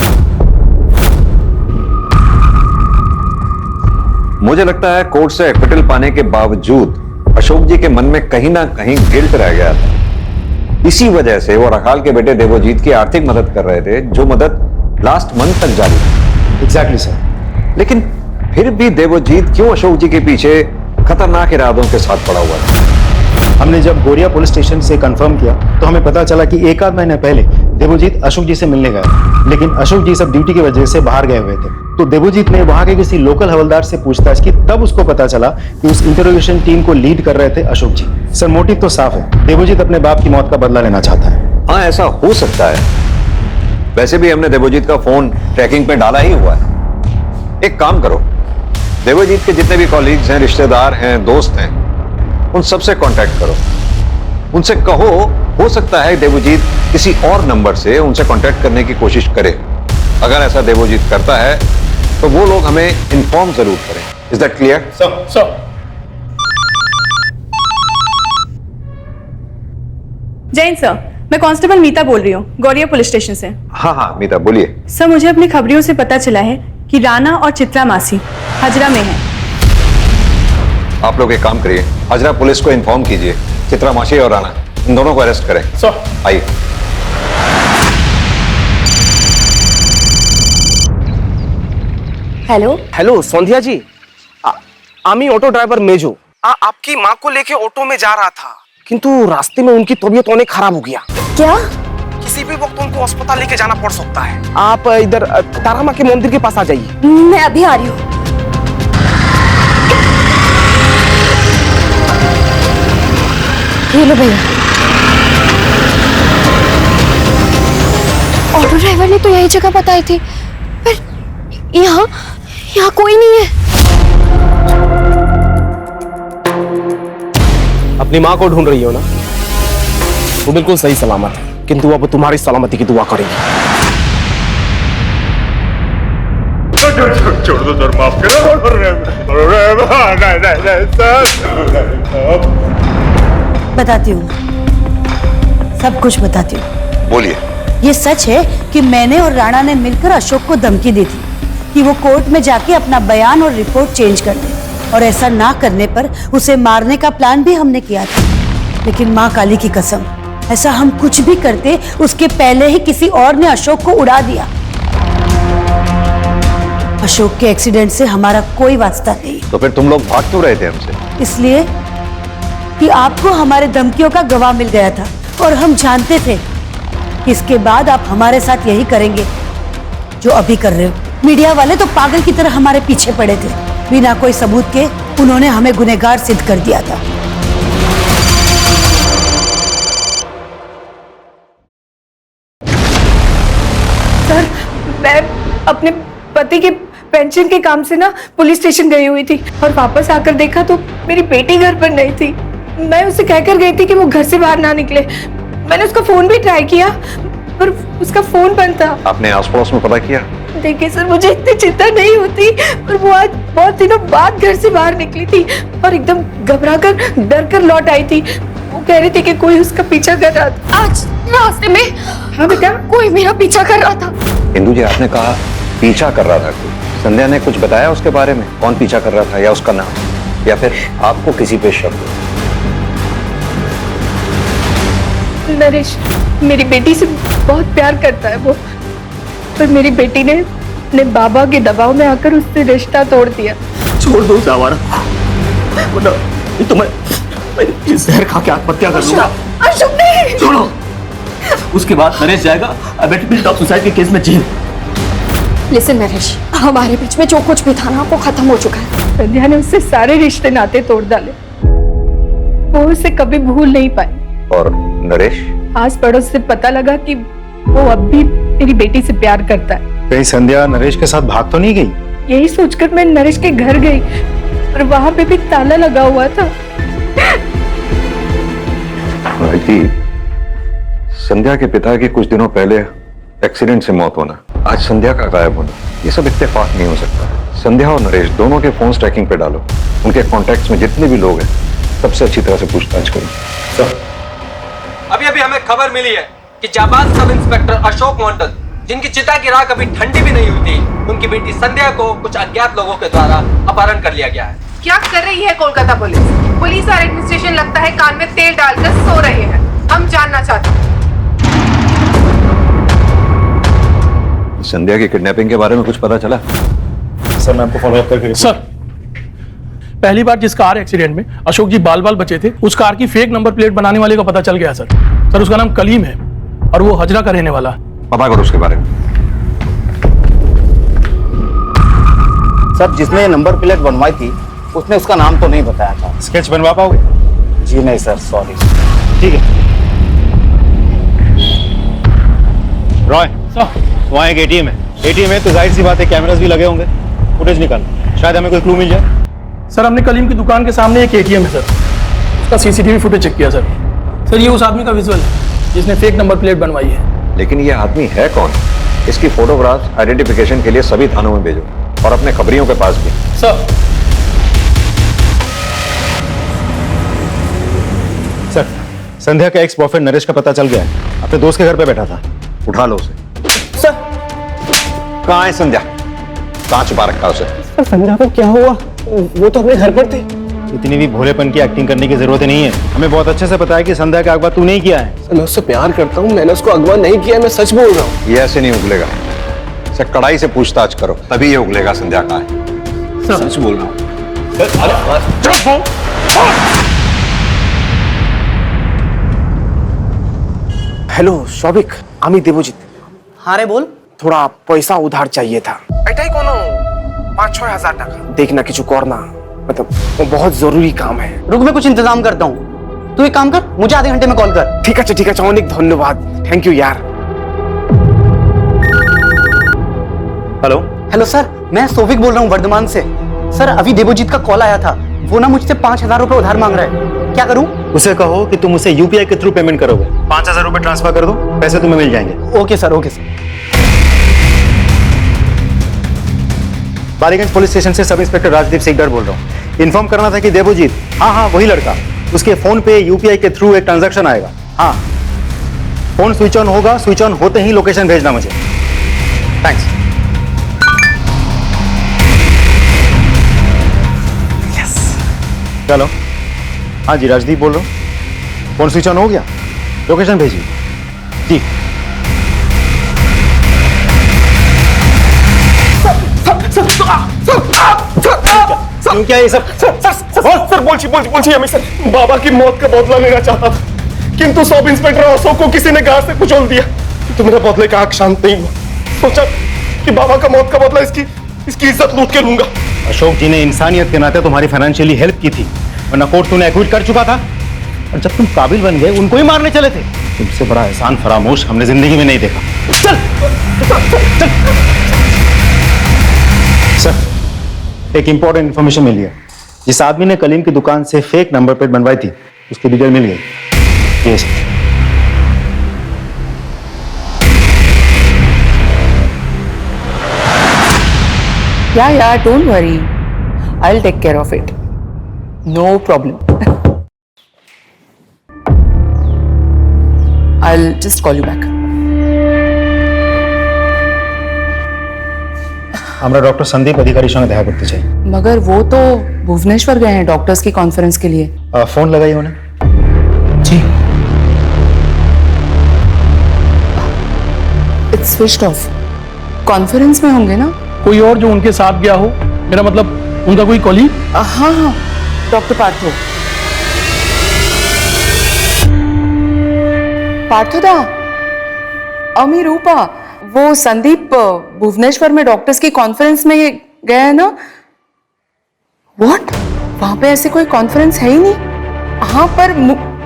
[SPEAKER 9] मुझे लगता है कोर्ट से एक्विटल पाने के बावजूद अशोक जी के मन में कहीं ना कहीं गिल्ट रह गया था। इसी वजह से वो राखाल के बेटे देवजीत की आर्थिक मदद कर रहे थे, जो मदद लास्ट मंथ तक जारी थी।
[SPEAKER 11] Exactly sir.
[SPEAKER 9] लेकिन फिर भी देवजीत क्यों अशोक जी के पीछे खतरनाक इरादों के साथ पड़ा हुआ था?
[SPEAKER 11] हमने जब गोरिया पुलिस स्टेशन से कंफर्म किया तो हमें पता चला कि एक आध महीने पहले देवजीत अशोक जी से मिलने गए, लेकिन अशोक जी सब ड्यूटी की वजह से बाहर गए हुए थे। तो देवजीत ने वहां के किसी लोकल हवलदार से पूछताछ की, तब उसको पता चला कि उस इंटरोगेशन टीम को लीड कर रहे थे अशोक जी। सर, मोटिव तो साफ है, देवजीत अपने बाप की मौत का बदला लेना चाहता है।
[SPEAKER 9] हाँ, ऐसा हो सकता है। वैसे भी हमने देवजीत का फोन ट्रैकिंग पे डाला ही हुआ है। एक काम करो, देवजीत के जितने भी कॉलीग्स हैं, रिश्तेदार हैं, दोस्त हैं, उन सबसे कांटेक्ट करो। उनसे कहो, हो सकता है देवजीत किसी और नंबर से उनसे कांटेक्ट करने की कोशिश करे। अगर ऐसा देवजीत करता है तो वो लोग हमें इन्फॉर्म जरूर करें। Is that clear?
[SPEAKER 8] Sir
[SPEAKER 15] Jain sir, मैं कांस्टेबल मीता बोल रही हूँ, गौरिया पुलिस स्टेशन से।
[SPEAKER 9] हाँ हाँ मीता, बोलिए।
[SPEAKER 15] सर, मुझे अपनी खबरियों से पता चला है कि राना और चित्रा मासी हजरा में हैं।
[SPEAKER 9] आप लोग एक काम करिए, हजरा पुलिस को इन्फॉर्म कीजिए, चित्रा मासी और राना इन दोनों को अरेस्ट करें।
[SPEAKER 8] सर,
[SPEAKER 9] आइए।
[SPEAKER 5] हेलो
[SPEAKER 4] हेलो संध्या जी, आमी ऑटो ड्राइवर मेजो आपकी माँ को लेके ऑटो में जा रहा था, किंतु रास्ते में उनकी तबीयत होने खराब हो गया।
[SPEAKER 5] क्या?
[SPEAKER 4] किसी भी वक्त उनको अस्पताल लेके जाना पड़ सकता है। आप इधर तारा माँ के मंदिर के पास आ जाइए।
[SPEAKER 5] मैं अभी आ रही हूँ। हेलो भैया, ऑटो ड्राइवर ने तो यही जगह बताई थी, पर यहाँ कोई नहीं है।
[SPEAKER 4] अपनी माँ को ढूंढ रही हो ना? वो बिल्कुल सही सलामत है, किंतु अब तुम्हारी सलामती की दुआ करेगी।
[SPEAKER 16] छोड़ दो सर, माफ करो।
[SPEAKER 12] बताती हूँ, सब कुछ बताती हूँ।
[SPEAKER 9] बोलिए।
[SPEAKER 12] ये सच है कि मैंने और राणा ने मिलकर अशोक को धमकी दी थी कि वो कोर्ट में जाके अपना बयान और रिपोर्ट चेंज कर दे, और ऐसा ना करने पर उसे मारने का प्लान भी हमने किया था। लेकिन माँ काली की कसम, ऐसा हम कुछ भी करते उसके पहले ही किसी और ने अशोक को उड़ा दिया। अशोक के एक्सीडेंट से हमारा कोई वास्ता नहीं।
[SPEAKER 9] तो फिर तुम लोग भाग क्यों रहे थे हमसे?
[SPEAKER 12] इसलिए कि आपको हमारे धमकियों का गवाह मिल गया था, और हम जानते थे कि इसके बाद आप हमारे साथ यही करेंगे जो अभी कर रहे हो। मीडिया वाले तो पागल की तरह हमारे पीछे पड़े थे, बिना कोई सबूत के उन्होंने हमें गुनहगार सिद्ध कर दिया था।
[SPEAKER 7] सर, मैं अपने पति के पेंशन के काम से ना पुलिस स्टेशन गई हुई थी, और वापस आकर देखा तो मेरी बेटी घर पर नहीं थी। मैं उसे कहकर गई थी कि वो घर से बाहर ना निकले। मैंने उसका फोन भी ट्राई किया, पर उसका फोन बंद था।
[SPEAKER 9] आपने आस पड़ोस में पता किया?
[SPEAKER 7] देखिए सर, मुझे इतनी चिंता नहीं होती, पर वो आज बहुत दिनों बाद घर से बाहर निकली थी और एकदम घबराकर डर कर लौट आई थी। वो कह रही थी कि कोई उसका पीछा कर रहा था।
[SPEAKER 5] आज रास्ते में,
[SPEAKER 7] हाँ बेटा,
[SPEAKER 5] कोई मेरा पीछा कर रहा था।
[SPEAKER 9] इंदु जी, आपने कहा पीछा कर रहा था कोई, संध्या ने कुछ बताया उसके बारे में? कौन पीछा कर रहा था, या उसका नाम, या फिर आपको किसी पे शक?
[SPEAKER 7] नरेश मेरी बेटी से बहुत प्यार करता है वो, पर मेरी बेटी ने अपने बाबा के दबाव में आकर उससे रिश्ता तोड़ दिया।
[SPEAKER 11] छोड़ दो उस आवारा को, वरना तो मैं जहर खा के आत्महत्या कर लूंगा।
[SPEAKER 7] अशोक नहीं।
[SPEAKER 11] छोड़ो। उसके बाद नरेश जाएगा अबेटमेंट ऑफ सुसाइड के केस में जेल।
[SPEAKER 5] लिसन नरेश, हमारे बीच में जो कुछ भी था ना वो खत्म हो चुका है।
[SPEAKER 7] संध्या ने उससे सारे रिश्ते नाते तोड़ डाले, वो उसे कभी भूल नहीं पाई।
[SPEAKER 9] और नरेश?
[SPEAKER 7] आस पड़ोस से पता लगा कि वो अब भी मेरी बेटी से प्यार करता है।
[SPEAKER 11] कहीं संध्या नरेश के साथ भाग तो नहीं गई?
[SPEAKER 7] यही सोचकर मैं नरेश के घर गई, और वहां पे भी ताला लगा हुआ था।
[SPEAKER 9] भाई, संध्या के पिता की कुछ दिनों पहले एक्सीडेंट से मौत होना, आज संध्या का गायब होना, ये सब इत्तेफाक नहीं हो सकता। संध्या और नरेश दोनों के फोन ट्रैकिंग पे डालो, उनके कॉन्टैक्ट्स में जितने भी लोग हैं सबसे अच्छी तरह से पूछताछ करो।
[SPEAKER 3] सर, अभी अभी हमें खबर मिली है कि जाबाज सब इंस्पेक्टर अशोक मंडल, जिनकी चिता की राख अभी ठंडी भी नहीं हुई थी, उनकी बेटी संध्या को कुछ अज्ञात लोगों के द्वारा अपहरण कर लिया गया है।
[SPEAKER 2] क्या कर रही है कोलकाता पुलिस? पुलिस और एडमिनिस्ट्रेशन लगता है कान में तेल डालकर सो रहे हैं। हम जानना चाहते हैं।
[SPEAKER 9] संध्या की किडनैपिंग के बारे में कुछ पता चला?
[SPEAKER 11] सर मैं आपको फॉलो अप करके।
[SPEAKER 8] सर, पहली बार जिस कार एक्सीडेंट में अशोक जी बाल बाल बचे थे, उस कार की फेक नंबर प्लेट बनाने वाले का पता चल गया सर। सर उसका नाम कलीम है और वो हजरा का रहने वाला है।
[SPEAKER 9] पता करो उसके बारे में।
[SPEAKER 14] सर जिसने ये नंबर प्लेट बनवाई थी उसने उसका नाम तो नहीं बताया था।
[SPEAKER 11] स्केच बनवा पाओगे?
[SPEAKER 14] जी नहीं सर, सॉरी।
[SPEAKER 11] ठीक है। रॉय
[SPEAKER 8] सर,
[SPEAKER 11] वहाँ एक एटीएम है तो जाहिर सी बात है कैमरास भी लगे होंगे, फुटेज निकाल, शायद हमें कोई क्लू मिल जाए।
[SPEAKER 8] सर हमने कलीम की दुकान के सामने एक एटीएम है सर, उसका सीसीटीवी फुटेज चेक किया सर। सर ये उस आदमी का विजुअल है जिसने फेक नंबर प्लेट बनवाई है।
[SPEAKER 9] लेकिन ये आदमी है कौन? इसकी फोटोग्राफ आइडेंटिफिकेशन के लिए सभी थानों में भेजो और अपने खबरियों के पास भी।
[SPEAKER 8] सर
[SPEAKER 11] सर संध्या का एक्स बॉयफ्रेंड नरेश का पता चल गया है, अपने दोस्त के घर पे बैठा था, उठा लो उसे।
[SPEAKER 14] सर
[SPEAKER 9] कहाँ है संध्या? कहाँ छुपा रखा उसे?
[SPEAKER 4] सर संध्या को क्या हुआ? वो तो अपने घर पर थे।
[SPEAKER 11] इतनी भी भोलेपन की एक्टिंग करने की जरूरत नहीं है, हमें बहुत अच्छे से पता है कि संध्या का अगवा तू नहीं किया है।
[SPEAKER 4] मैं उससे प्यार करता हूँ, मैंने उसको अगवा नहीं किया, मैं सच बोल रहा हूँ।
[SPEAKER 9] ये ऐसे नहीं उगलेगा, इसे कड़ाई से पूछताछ करो तभी ये उगलेगा संध्या कहाँ है।
[SPEAKER 4] सच बोल रहा हूँ। हेलो शौविक, आम्ही देवजित।
[SPEAKER 14] हाँ रे बोल।
[SPEAKER 4] थोड़ा पैसा उधार चाहिए था। एटाई कोनो 5-6 हजार टाका देखना किचु करना, मतलब वो बहुत जरूरी काम है।
[SPEAKER 14] रुक मैं कुछ इंतजाम करता हूँ, तू एक काम कर, मुझे आधे घंटे में कॉल कर।
[SPEAKER 4] ठीक है अनेक धन्यवाद, थैंक यू यार।
[SPEAKER 11] हेलो
[SPEAKER 14] हेलो सर, मैं सोविक बोल रहा हूँ वर्धमान से। सर अभी देवजीत का कॉल आया था, वो ना मुझसे 5,000 रुपए उधार मांग रहा है, क्या करूँ?
[SPEAKER 11] उसे कहो कि तुम उसे यूपीआई के थ्रू पेमेंट करोगे, 5,000 रुपए ट्रांसफर कर दो, पैसे तुम्हें मिल जाएंगे।
[SPEAKER 14] Okay sir, okay sir.
[SPEAKER 11] Ballygunge police station से सब इंस्पेक्टर राजदीप सिकदर बोल रहा हूँ। इन्फॉर्म करना था कि देवजीत, हाँ वही लड़का, उसके फोन पे यूपीआई के थ्रू एक ट्रांजैक्शन आएगा। हाँ फोन स्विच ऑन होगा, स्विच ऑन होते ही लोकेशन भेजना मुझे। थैंक्स। चलो। हाँ जी राजदीप बोल रहा हूँ, फोन स्विच ऑन हो गया, लोकेशन भेजिए जी। क्यों क्या ये सब?
[SPEAKER 4] सर बोलছি আমি सर बाबा की मौत का बदला लेना चाहता था, किंतु सब इंस्पेक्टर अशोक को किसी ने गांव से कुचल दिया, तो मेरा बदले का आग शांत नहीं हुआ। सोचा कि बाबा का मौत का बदला इसकी इज्जत लूट के लूंगा।
[SPEAKER 11] अशोक जी ने इंसानियत के नाते तुम्हारी फाइनेंशियली हेल्प की थी, वरना कोर्ट तूने एक्विट कर चुका था, और जब तुम काबिल बन गए उनको ही मारने चले थे। तुमसे बड़ा एहसान फरामोश हमने जिंदगी में नहीं देखा। चल सर, एक इंपॉर्टेंट इन्फॉर्मेशन मिली है। जिस आदमी ने कलीम की दुकान से फेक नंबर प्लेट बनवाई थी उसकी डिटेल मिल गई। Yes
[SPEAKER 15] Yeah, don't worry. I'll take care of it. No problem. I'll just call you back.
[SPEAKER 11] हमरा डॉक्टर संदीप अधिकारी संग देखा करते चाहिए।
[SPEAKER 15] मगर वो तो भुवनेश्वर गए हैं डॉक्टर्स की कॉन्फ्रेंस के लिए।
[SPEAKER 11] फोन लगाइए उन्हें।
[SPEAKER 15] जी। It's switched off. कॉन्फ्रेंस में होंगे ना?
[SPEAKER 8] कोई और जो उनके साथ गया हो, मेरा मतलब उनका कोई कॉलीग?
[SPEAKER 15] हाँ हाँ, डॉक्टर पार्थो। पार्थोदा, अमी रूपा, वो संदीप भुवनेश्वर में डॉक्टर्स की कॉन्फ्रेंस में गया है ना? व्हाट? वहां पे ऐसे कोई कॉन्फ्रेंस है ही नहीं। हाँ, पर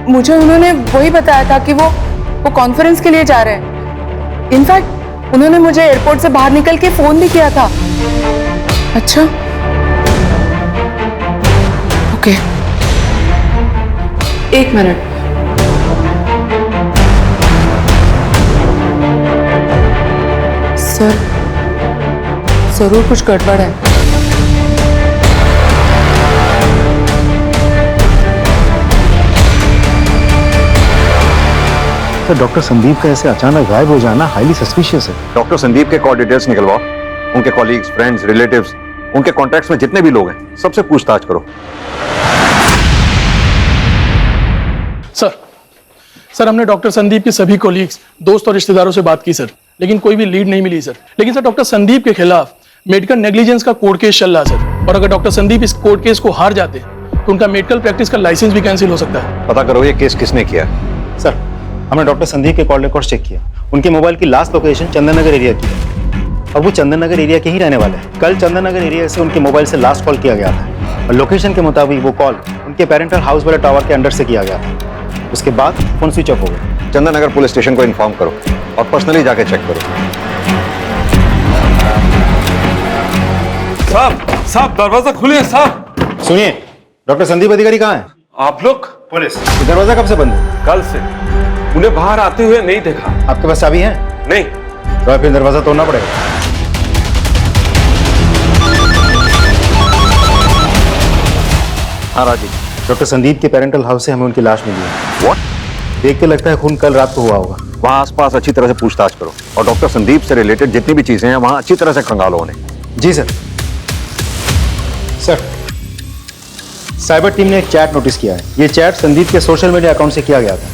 [SPEAKER 15] मुझे उन्होंने वही बताया था कि वो कॉन्फ्रेंस के लिए जा रहे हैं। इनफैक्ट उन्होंने मुझे एयरपोर्ट से बाहर निकल के फोन भी किया था। अच्छा, ओके, एक मिनट। सर, जरूर कुछ गड़बड़ है।
[SPEAKER 11] सर, डॉक्टर संदीप का ऐसे अचानक गायब हो जाना हाईली सस्पिशियस है।
[SPEAKER 9] डॉक्टर संदीप के कॉल डिटेल्स निकलवाओ, उनके कॉलीग्स, फ्रेंड्स, रिलेटिव्स, उनके कॉन्टैक्ट्स में जितने भी लोग हैं सबसे पूछताछ करो।
[SPEAKER 8] सर, हमने डॉक्टर संदीप के सभी कोलीग्स, दोस्त और रिश्तेदारों से बात की सर, लेकिन कोई भी लीड नहीं मिली सर। लेकिन सर, डॉक्टर संदीप के खिलाफ मेडिकल नेग्लिजेंस का कोर्ट केस चल रहा है सर, और अगर डॉक्टर संदीप इस कोर्ट केस को हार जाते तो उनका मेडिकल प्रैक्टिस का लाइसेंस भी कैंसिल हो सकता है।
[SPEAKER 9] पता करो ये केस किसने किया।
[SPEAKER 11] सर, हमने डॉक्टर संदीप के कॉल रिकॉर्ड चेक किया। उनके मोबाइल की last location Chandan Nagar area की है और वो चंदन नगर एरिया के ही रहने वाले हैं। कल चंदन नगर एरिया से उनके मोबाइल से लास्ट कॉल किया गया था और लोकेशन के मुताबिक वो कॉल उनके पेरेंटल हाउस वाले टावर के अंडर से किया गया था। उसके बाद फोन स्विच ऑफ हो गया।
[SPEAKER 9] चंदन नगर पुलिस स्टेशन को इन्फॉर्म करो और पर्सनली जाके चेक करो।
[SPEAKER 16] साहब दरवाजा खुले साहब।
[SPEAKER 11] सुनिए, डॉक्टर संदीप अधिकारी कहाँ हैं?
[SPEAKER 16] आप लोग?
[SPEAKER 11] पुलिस। दरवाजा कब से बंद है?
[SPEAKER 16] कल से। उन्हें बाहर आते हुए नहीं देखा।
[SPEAKER 11] आपके पास चाबी है?
[SPEAKER 16] नहीं।
[SPEAKER 11] तो फिर दरवाजा तोड़ना पड़ेगा। हाँ राजीव, डॉक्टर संदीप के पेरेंटल हाउस से हमें उनकी लाश मिली है।
[SPEAKER 9] व्हाट?
[SPEAKER 11] देख के लगता है खून कल रात को हुआ होगा।
[SPEAKER 9] वहाँ आसपास अच्छी तरह से पूछताछ करो और डॉक्टर संदीप से रिलेटेड जितनी भी चीजें हैं वहाँ अच्छी तरह से खंगालो उन्हें।
[SPEAKER 11] जी सर। सर, साइबर टीम ने एक चैट नोटिस किया है। ये चैट संदीप के सोशल मीडिया अकाउंट से किया गया था।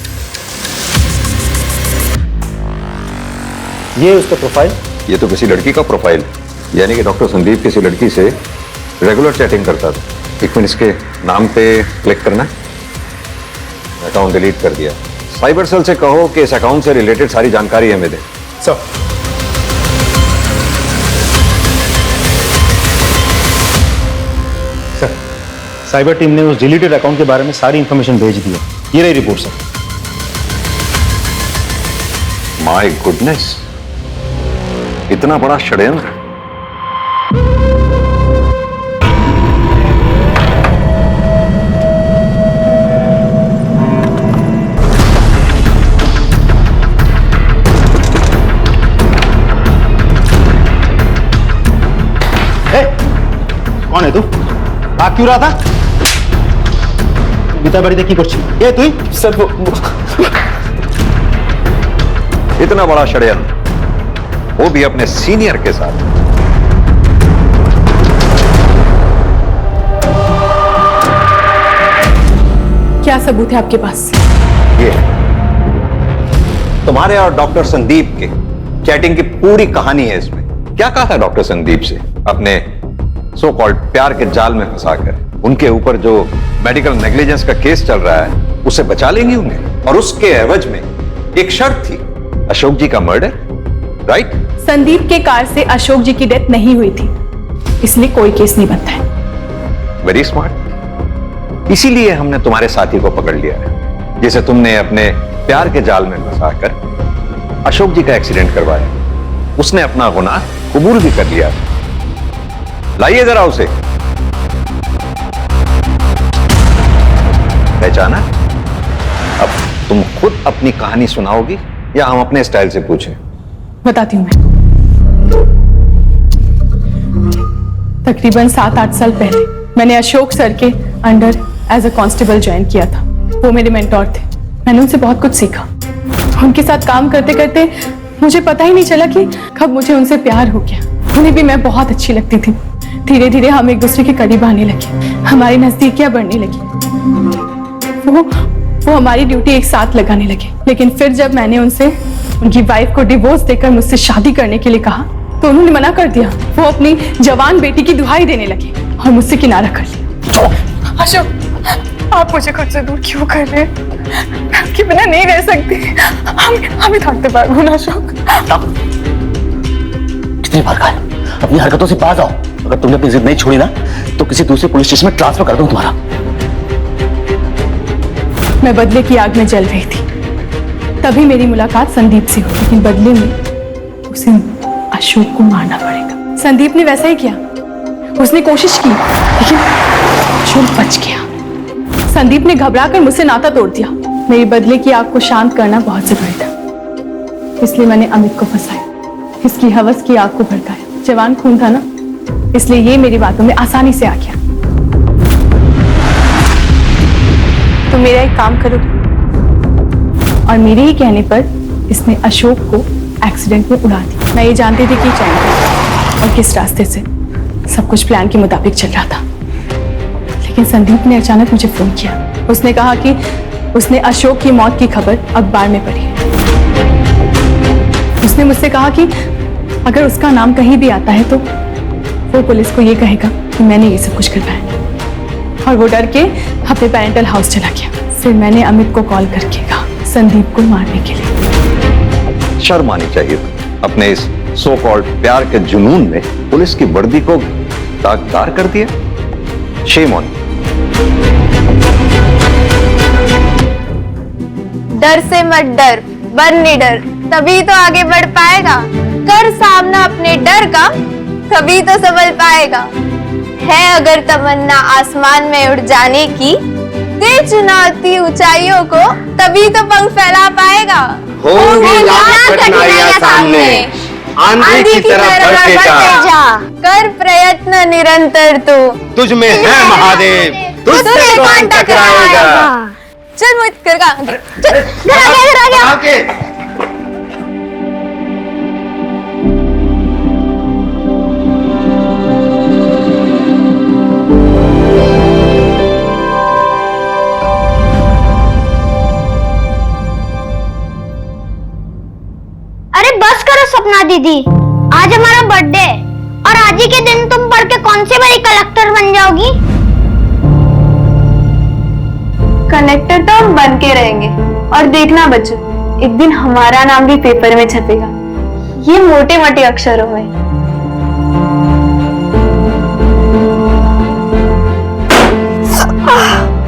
[SPEAKER 11] ये उसका प्रोफाइल।
[SPEAKER 9] ये तो किसी लड़की का प्रोफाइल, यानी कि डॉक्टर संदीप किसी लड़की से रेगुलर चैटिंग करता था। एक मिनट, इसके नाम पे क्लिक करना, अकाउंट डिलीट कर दिया। साइबर सेल से कहो कि इस अकाउंट से रिलेटेड सारी जानकारी हमें दे।
[SPEAKER 11] सर, साइबर टीम ने उस डिलीटेड अकाउंट के बारे में सारी इंफॉर्मेशन भेज दी है। ये रही रिपोर्ट सर।
[SPEAKER 9] माय गुडनेस, इतना बड़ा षड्यंत्र।
[SPEAKER 11] कौन है तू? भाग क्यों रहा था? बीता बाड़ी देखी कुछ ये तू ही?
[SPEAKER 16] सर वो
[SPEAKER 9] इतना बड़ा षड्यंत्र, वो भी अपने सीनियर के साथ।
[SPEAKER 7] क्या सबूत है आपके पास?
[SPEAKER 9] ये तुम्हारे और डॉक्टर संदीप के चैटिंग की पूरी कहानी है इसमें। क्या कहा था डॉक्टर संदीप से अपने सो कॉल्ड प्यार के जाल में फंसाकर? उनके ऊपर जो मेडिकल नेग्लिजेंस का केस चल रहा है उसे बचा लेंगी उन्हें, और उसके एवज में एक शर्त थी, अशोक जी का मर्डर, राइट?
[SPEAKER 7] संदीप के कार से अशोक जी की डेथ नहीं हुई थी, इसलिए कोई केस नहीं बनता है।
[SPEAKER 9] Very smart. इसीलिए हमने तुम्हारे साथी को पकड़ लिया है, जिसे तुमने अपने प्यार के जाल में फंसाकर अशोक जी का एक्सीडेंट करवाया। उसने अपना गुनाह कबूल भी कर लिया। लाइए जरा उसे। पहचाना? अब तुम खुद अपनी कहानी सुनाओगी या हम अपने स्टाइल से पूछें?
[SPEAKER 7] बताती हूँ मैं। तकरीबन 7-8 साल पहले मैंने अशोक सर के under as a constable join किया था। वो मेरे मेंटोर थे। मैंने उनसे बहुत कुछ सीखा। उनके साथ काम करते करते मुझे पता ही नहीं चला कि कब मुझे उनसे प्यार हो गया। उन्हें भी मैं बहुत अच्छी लगती थी। धीरे धीरे हम एक दूसरे के करीब आने लगे, हमारी नजदीकियां बढ़ने लगी। वो हमारी ड्यूटी एक साथ लगाने लगे। लेकिन फिर जब मैंने उनसे उनकी वाइफ को डिवोर्स देकर मुझसे शादी करने के लिए कहा तो उन्होंने मना कर दिया। वो अपनी जवान बेटी की दुहाई देने लगे और मुझसे किनारा कर लिया।
[SPEAKER 15] अशोक, आप मुझे खुद से दूर क्यों कर रहे हैं? मैं आपके बिना नहीं रह सकती। हम थकते पागल ना अशोक।
[SPEAKER 1] कितनी बार कहा अपनी हरकतों से बाज आओ। अगर तुमने अपनी जिद नहीं छोड़ी ना तो किसी दूसरे पुलिस स्टेशन में ट्रांसफर कर दूं तुम्हारा।
[SPEAKER 7] मैं बदले की आग में जल रही थी, तभी मेरी मुलाकात संदीप से हुई, लेकिन बदले में उसे अशोक को मारना पड़ेगा। संदीप ने वैसा ही किया, उसने कोशिश की लेकिन अशोक बच गया। संदीप ने घबराकर मुझसे नाता तोड़ दिया। मेरी बदले की आग को शांत करना बहुत जरूरी था, इसलिए मैंने अमित को फंसाया, इसकी हवस की आग को भड़काया। जवान खून था ना, इसलिए ये मेरी बातों में आसानी से आ गया। तो मेरा एक काम करोगे? और मेरे ही कहने पर इसने अशोक को एक्सीडेंट में उड़ा दिया। मैं ये जानती थी कि जाएंगे और किस रास्ते से, सब कुछ प्लान के मुताबिक चल रहा था। लेकिन संदीप ने अचानक मुझे फोन किया। उसने कहा कि उसने अशोक की मौत की खबर अखबार में पढ़ी। उसने मुझसे कहा कि अगर उसका नाम कहीं भी आता है तो वो पुलिस को ये कहेगा कि मैंने ये सब कुछ करवाया। और वो डर के अपने पेरेंटल हाउस चला गया। फिर मैंने अमित को कॉल करके कहा संदीप को मारने के लिए।
[SPEAKER 9] शर्म आनी चाहिए अपने इस सो कॉल्ड प्यार के जुनून में पुलिस की वर्दी को दागदार कर दिया। Shame on.
[SPEAKER 5] डर से मत डर, बन निडर, तभी तो आगे बढ़ पाएगा। कर सामना अपने डर का, तभी तो संभल पाएगा। है अगर तमन्ना आसमान में उड़ जाने की, दे चुनौती ऊंचाइयों को, तभी तो पंख फैला पाएगा।
[SPEAKER 17] होंगी लाख कठिनाइयां सामने, आंधी की तरह बढ़ते जा।
[SPEAKER 5] कर प्रयत्न निरंतर तू,
[SPEAKER 17] तुझ में है महादेव, तुझसे कौन टकराएगा।
[SPEAKER 5] चल मोहित कर का, चल घर आ गया।
[SPEAKER 18] अरे बस करो सपना दीदी, आज हमारा बर्थडे और आज ही के दिन तुम पढ़ के कौन सी बड़ी कलेक्टर बन जाओगी?
[SPEAKER 5] कलेक्टर तो हम बन के रहेंगे और देखना बच्चों, एक दिन हमारा नाम भी पेपर में छपेगा, ये मोटे मोटे अक्षरों में।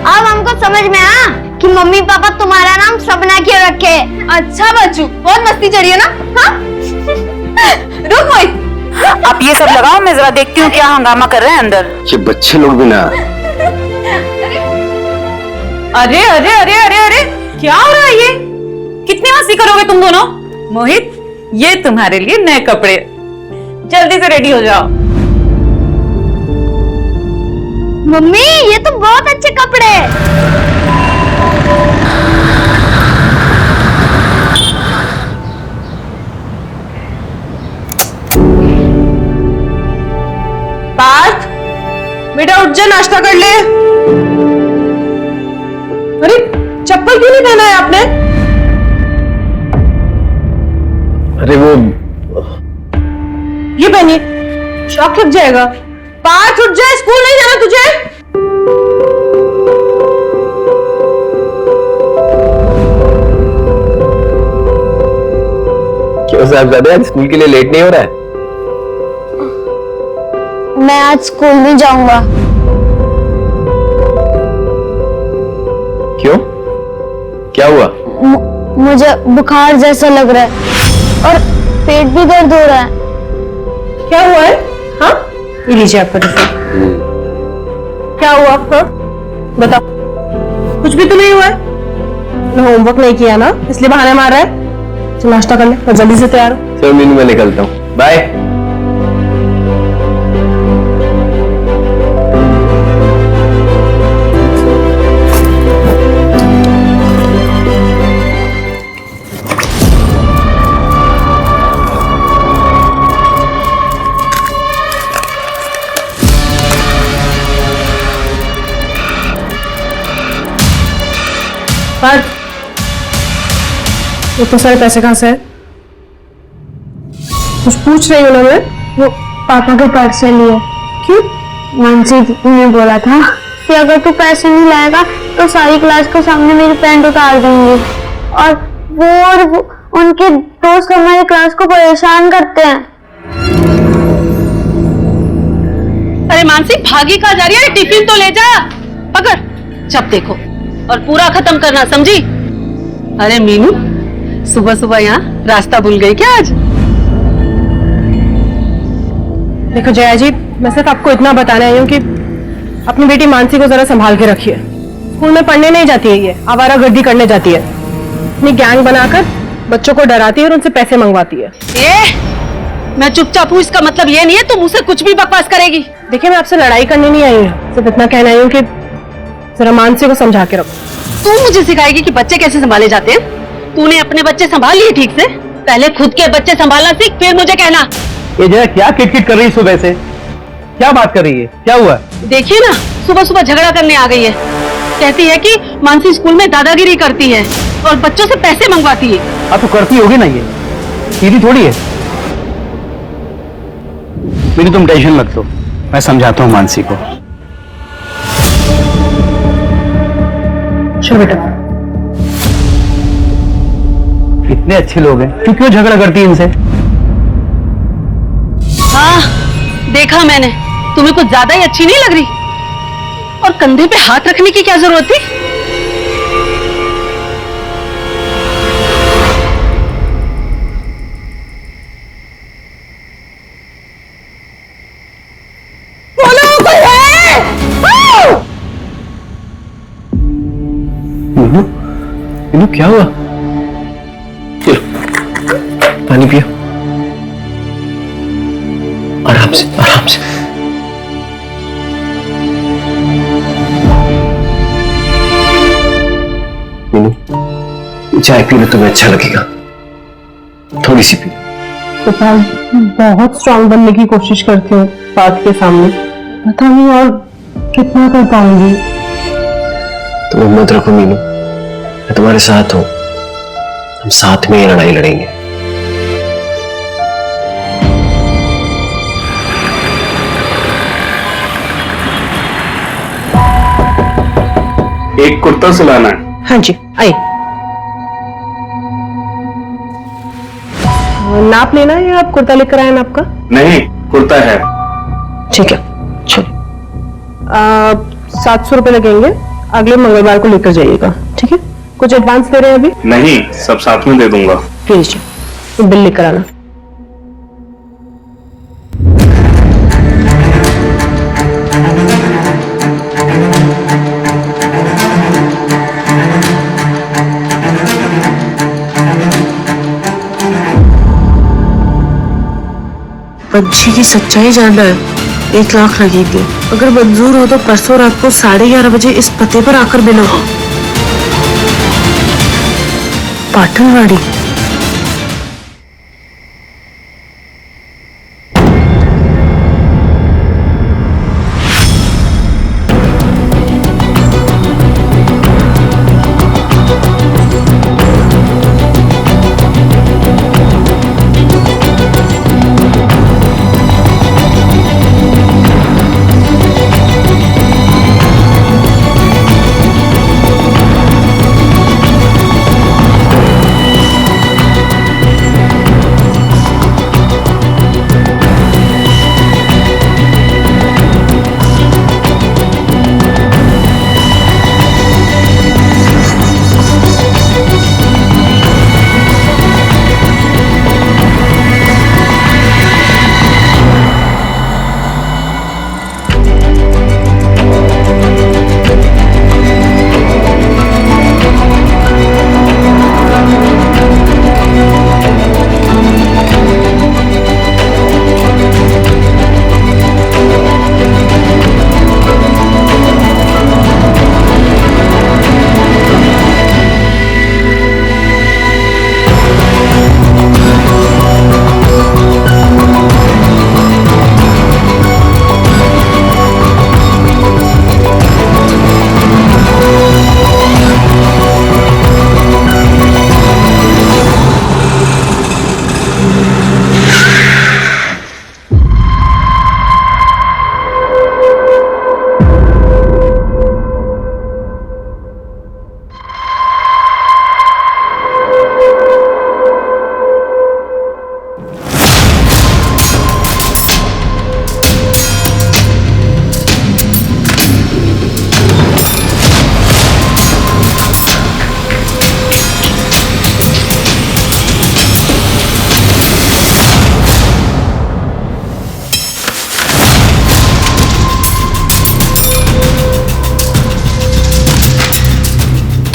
[SPEAKER 18] अब हमको समझ में आया कि मम्मी पापा तुम्हारा नाम सपना क्यों रखे।
[SPEAKER 5] अच्छा बच्चू, बहुत मस्ती चढ़ी है ना? हाँ? रुक मोहित,
[SPEAKER 19] आप ये सब लगाओ, मैं जरा देखती हूँ क्या हंगामा कर रहे हैं अंदर।
[SPEAKER 17] ये बच्चे लोग भी ना।
[SPEAKER 19] अरे अरे अरे अरे अरे क्या हो रहा है ये? कितनी मस्ती करोगे तुम दोनों? मोहित, ये तुम्हारे लिए नए कपड़े, जल्दी से रेडी हो जाओ।
[SPEAKER 18] मम्मी ये तो बहुत अच्छे कपड़े हैं।
[SPEAKER 19] पार्थ, बेटा उठ जा, नाश्ता कर ले। अरे चप्पल क्यों नहीं पहना है आपने?
[SPEAKER 17] अरे वो
[SPEAKER 19] ये पहनिए, शॉक लग जाएगा। पार्थ उठ जा, स्कूल नहीं जाना तुझे?
[SPEAKER 17] क्यों साहबजादे, आज स्कूल के लिए लेट नहीं हो रहा है?
[SPEAKER 18] मैं आज स्कूल नहीं जाऊंगा।
[SPEAKER 17] क्यों, क्या हुआ?
[SPEAKER 18] मुझे बुखार जैसा लग रहा है और पेट भी दर्द हो रहा है।
[SPEAKER 19] क्या हुआ है? हाँ, ये लीजिए आपका टिफिन। क्या हुआ आपको? बताओ। कुछ भी तो नहीं हुआ है? होमवर्क नहीं किया ना, इसलिए बहाने मार रहा है। चल नाश्ता कर ले और जल्दी से तैयार हो।
[SPEAKER 17] चलो मीनू, मैं निकलता हूँ, बाय।
[SPEAKER 7] इतने सारे पैसे कहाँ से है?
[SPEAKER 19] कुछ पूछ रही हूँ ना मैं?
[SPEAKER 18] वो पापा के पर्स से लिए।
[SPEAKER 19] क्यों?
[SPEAKER 18] मानसी ने बोला था कि अगर तू पैसे नहीं लाएगा तो सारी क्लास के सामने मेरी पैंट उतार दूंगी। और वो उनके दोस्त हमारी क्लास को परेशान करते हैं।
[SPEAKER 20] अरे मानसी भागी कहाँ जा रही है? टिफिन तो ले जा। पकड़, जब देखो और पूरा खत्म करना, समझी? अरे मीनू, सुबह सुबह यहाँ रास्ता भूल गई क्या आज?
[SPEAKER 19] देखो जया जी, मैं सिर्फ आपको इतना बताने आई हूँ कि अपनी बेटी मानसी को जरा संभाल के रखिए। स्कूल में पढ़ने नहीं जाती है, ये आवारागर्दी करने जाती है। अपनी गैंग बनाकर बच्चों को डराती है और उनसे पैसे मंगवाती है।
[SPEAKER 20] मैं चुपचाप हूँ, इसका मतलब ये नहीं है तुम मुझसे कुछ भी बकवास करेगी।
[SPEAKER 19] देखिए, मैं आपसे लड़ाई करने नहीं आई हूँ, सिर्फ इतना कहना आई हूँ कि जरा मानसी को समझा के रखो।
[SPEAKER 20] तू मुझे सिखाएगी कि बच्चे कैसे संभाले जाते हैं? तूने अपने बच्चे संभाल लिए ठीक से? पहले खुद के बच्चे संभालना सीख, फिर मुझे कहना।
[SPEAKER 14] ये जरा क्या किटकिट कर रही है सुबह से? क्या बात कर रही है? क्या हुआ?
[SPEAKER 20] देखिए ना, सुबह सुबह झगड़ा करने आ गई है। कहती है कि मानसी स्कूल में दादागिरी करती है और बच्चों से पैसे मंगवाती है।
[SPEAKER 14] आप तो करती होगी ना, ये सीधी थोड़ी है।
[SPEAKER 10] मेरी तुम टेंशन मत लो, मैं समझाता हूँ मानसी को।
[SPEAKER 19] चलो बेटा।
[SPEAKER 14] इतने अच्छे लोग हैं, क्यों झगड़ा करती है इनसे?
[SPEAKER 20] हाँ, देखा मैंने, तुम्हें कुछ ज्यादा ही अच्छी नहीं लग रही। और कंधे पे हाथ रखने की क्या जरूरत थी?
[SPEAKER 10] मीनू, क्या हुआ? पानी पियो, आराम से आराम से। मीनू, चाय पी लो, तुम्हें अच्छा लगेगा। थोड़ी सी पी।
[SPEAKER 19] पता, बहुत स्ट्रांग बनने की कोशिश करती हूँ बात के सामने, पता नहीं और कितना कर पाऊंगी।
[SPEAKER 10] तुम हिम्मत रखो मीनू, मैं तुम्हारे साथ हूं। हम साथ में ये लड़ाई लड़ेंगे।
[SPEAKER 13] एक कुर्ता सिलाना है।
[SPEAKER 19] हाँ जी, आइए। नाप लेना है या आप कुर्ता लेकर आए नाप का?
[SPEAKER 13] नहीं, कुर्ता है।
[SPEAKER 19] ठीक है, चलिए। 700 रुपए लगेंगे, अगले मंगलवार को लेकर जाइएगा, ठीक है? कुछ एडवांस दे रहे हैं अभी?
[SPEAKER 13] नहीं, सब साथ में दे दूंगा।
[SPEAKER 19] प्लीज बिल लेकर आना।
[SPEAKER 21] पंछी की सच्चाई जानना है, 1 लाख लगेंगे। अगर मंजूर हो तो परसों रात को 11:30 बजे इस पते पर आकर मिलो। पाटनवाड़ी।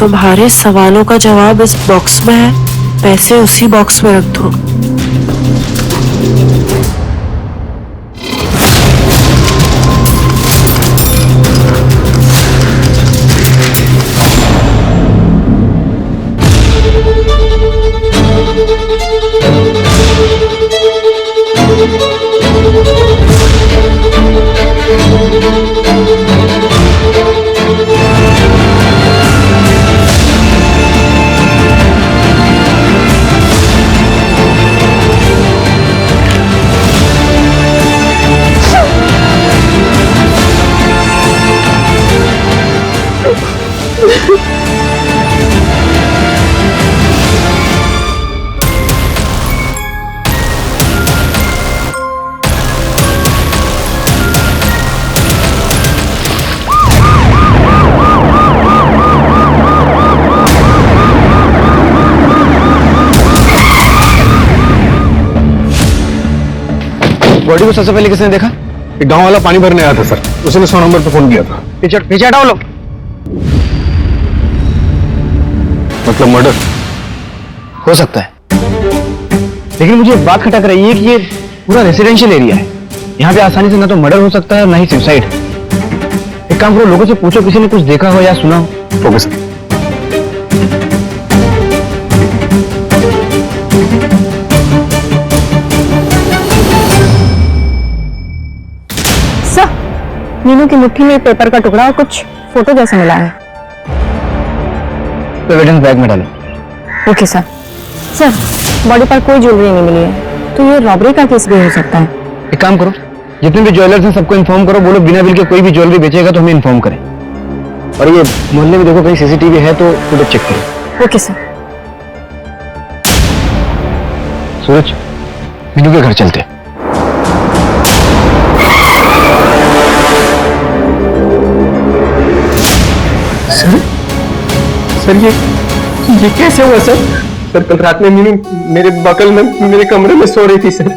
[SPEAKER 21] तुम्हारे सवालों का जवाब इस बॉक्स में है, पैसे उसी बॉक्स में रख दो।
[SPEAKER 11] बॉडी को सबसे पहले किसने देखा? एक गांव वाला पानी भरने आया था सर, उसने 100 नंबर पे फोन किया था। पीछे हटाओ लोग। मतलब मर्डर हो सकता है, लेकिन मुझे एक बात खटक रही है कि ये पूरा रेसिडेंशियल एरिया है, यहाँ पे आसानी से ना तो मर्डर हो सकता है ना ही सुसाइड। एक काम करो, लोगों से पूछो किसी ने कुछ देखा हो या सुना हो। Okay sir.
[SPEAKER 19] मीनू की मुट्ठी में पेपर का टुकड़ा और कुछ फोटो जैसा मिला है।
[SPEAKER 11] एविडेंस बैग में डालो।
[SPEAKER 19] Okay sir. सर, बॉडी पर कोई ज्वेलरी नहीं मिली है, तो ये रॉबरी का केस भी हो सकता है।
[SPEAKER 11] एक काम करो, जितने भी ज्वेलर्स हैं सबको इन्फॉर्म करो, बोलो बिना बिल के कोई भी ज्वेलरी बेचेगा तो हमें इन्फॉर्म करें। और ये मोहल्ले में देखो कहीं सीसीटीवी है तो फुटेज चेक करो।
[SPEAKER 19] Okay sir.
[SPEAKER 11] सूरज, मीनू के घर चलते।
[SPEAKER 4] सर ये कैसे हुआ सर? सर कल रात में मीनू मेरे बगल में मेरे कमरे में सो रही थी सर,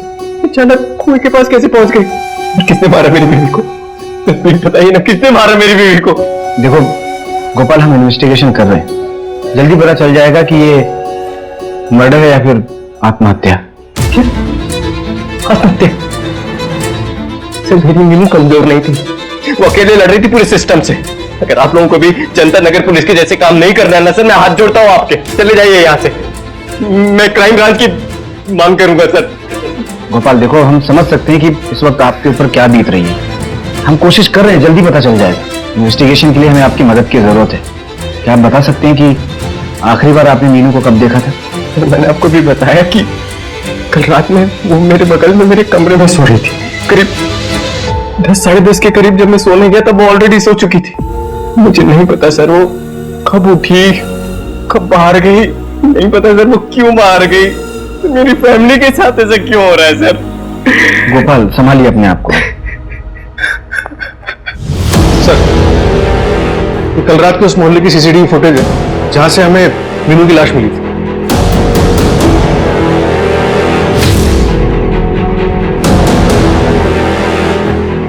[SPEAKER 4] अचानक कुएं के पास कैसे पहुंच गई? किसने मारा मेरी बीवी को? बताइए ना, किसने मारा मेरी बीवी को?
[SPEAKER 11] देखो गोपाल, हम इन्वेस्टिगेशन कर रहे हैं, जल्दी पता चल जाएगा कि ये मर्डर है या फिर आत्महत्या।
[SPEAKER 4] आत्महत्या? सर मेरी मीनू कमजोर नहीं थी, वो अकेले लड़ रही थी पूरे सिस्टम से। अगर आप लोगों को भी जनता नगर पुलिस के जैसे काम नहीं करना है ना सर, मैं हाथ जोड़ता हूँ आपके, चले जाइए यहाँ से। मैं क्राइम ब्रांच की मांग करूंगा सर।
[SPEAKER 11] गोपाल देखो, हम समझ सकते हैं कि इस वक्त आपके ऊपर क्या बीत रही है, हम कोशिश कर रहे हैं, जल्दी पता चल जाएगा। इन्वेस्टिगेशन के लिए हमें आपकी मदद की जरूरत है। क्या आप बता सकते हैं कि आखिरी बार आपने मीनू को कब देखा था?
[SPEAKER 4] मैंने आपको भी बताया कि कल रात में वो मेरे बगल में मेरे कमरे में सो रही थी। करीब 10 साढ़े 10 के करीब जब मैं सोने गया तब वो ऑलरेडी सो चुकी थी। मुझे नहीं पता सर वो कब उठी, कब बाहर गई, नहीं पता सर वो क्यों बाहर गई, मेरी फैमिली के साथ ऐसा क्यों हो रहा है सर?
[SPEAKER 11] गोपाल संभालिए अपने आप को।
[SPEAKER 4] सर कल रात को उस मोहल्ले की सीसीटीवी फुटेज है जहां से हमें मीनू की लाश मिली थी।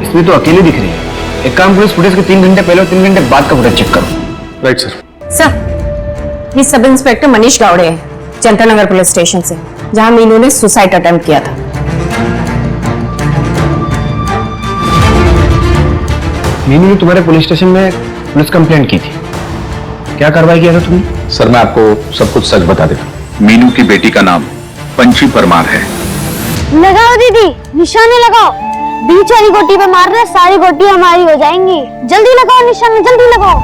[SPEAKER 11] इसमें तो अकेले दिख रही है। एक काम करो, इस फुटेज के 3 घंटे पहले और 3 घंटे बाद का फुटेज चेक करो।
[SPEAKER 4] Right sir.
[SPEAKER 19] सर, ये सब इंस्पेक्टर मनीष गावड़े हैं, जनता नगर पुलिस स्टेशन से, जहां मीनू ने सुसाइड अटेम्प्ट किया था।
[SPEAKER 11] मीनू ने तुम्हारे पुलिस स्टेशन में पुलिस कंप्लेंट की थी, क्या कार्रवाई किया था तुमने?
[SPEAKER 13] सर मैं आपको सब कुछ सच बता देता हूँ। मीनू की बेटी का नाम पंची परमार है।
[SPEAKER 18] लगाओ दीदी, निशाने लगाओ, बीच वाली गोटी पे मारना है, सारी गोटी हमारी हो जाएंगी। जल्दी लगाओ निशाने, जल्दी लगाओ।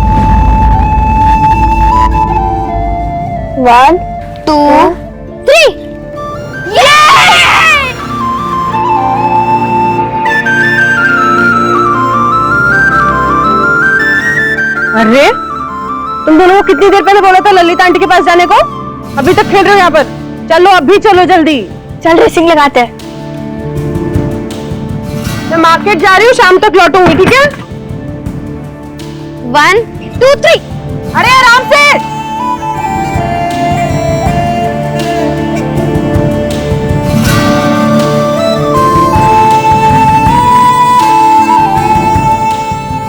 [SPEAKER 18] 1 2 3।
[SPEAKER 19] अरे तुम दोनों को कितनी देर पहले बोला था ललिता आंटी के पास जाने को? अभी तक खेल रहे हो यहाँ पर? चलो अभी चलो जल्दी।
[SPEAKER 18] चल रेसिंग लगाते हैं।
[SPEAKER 19] मैं मार्केट जा रही हूँ, शाम तक लौटूंगी, ठीक है?
[SPEAKER 18] 1 2 3।
[SPEAKER 19] अरे आराम से।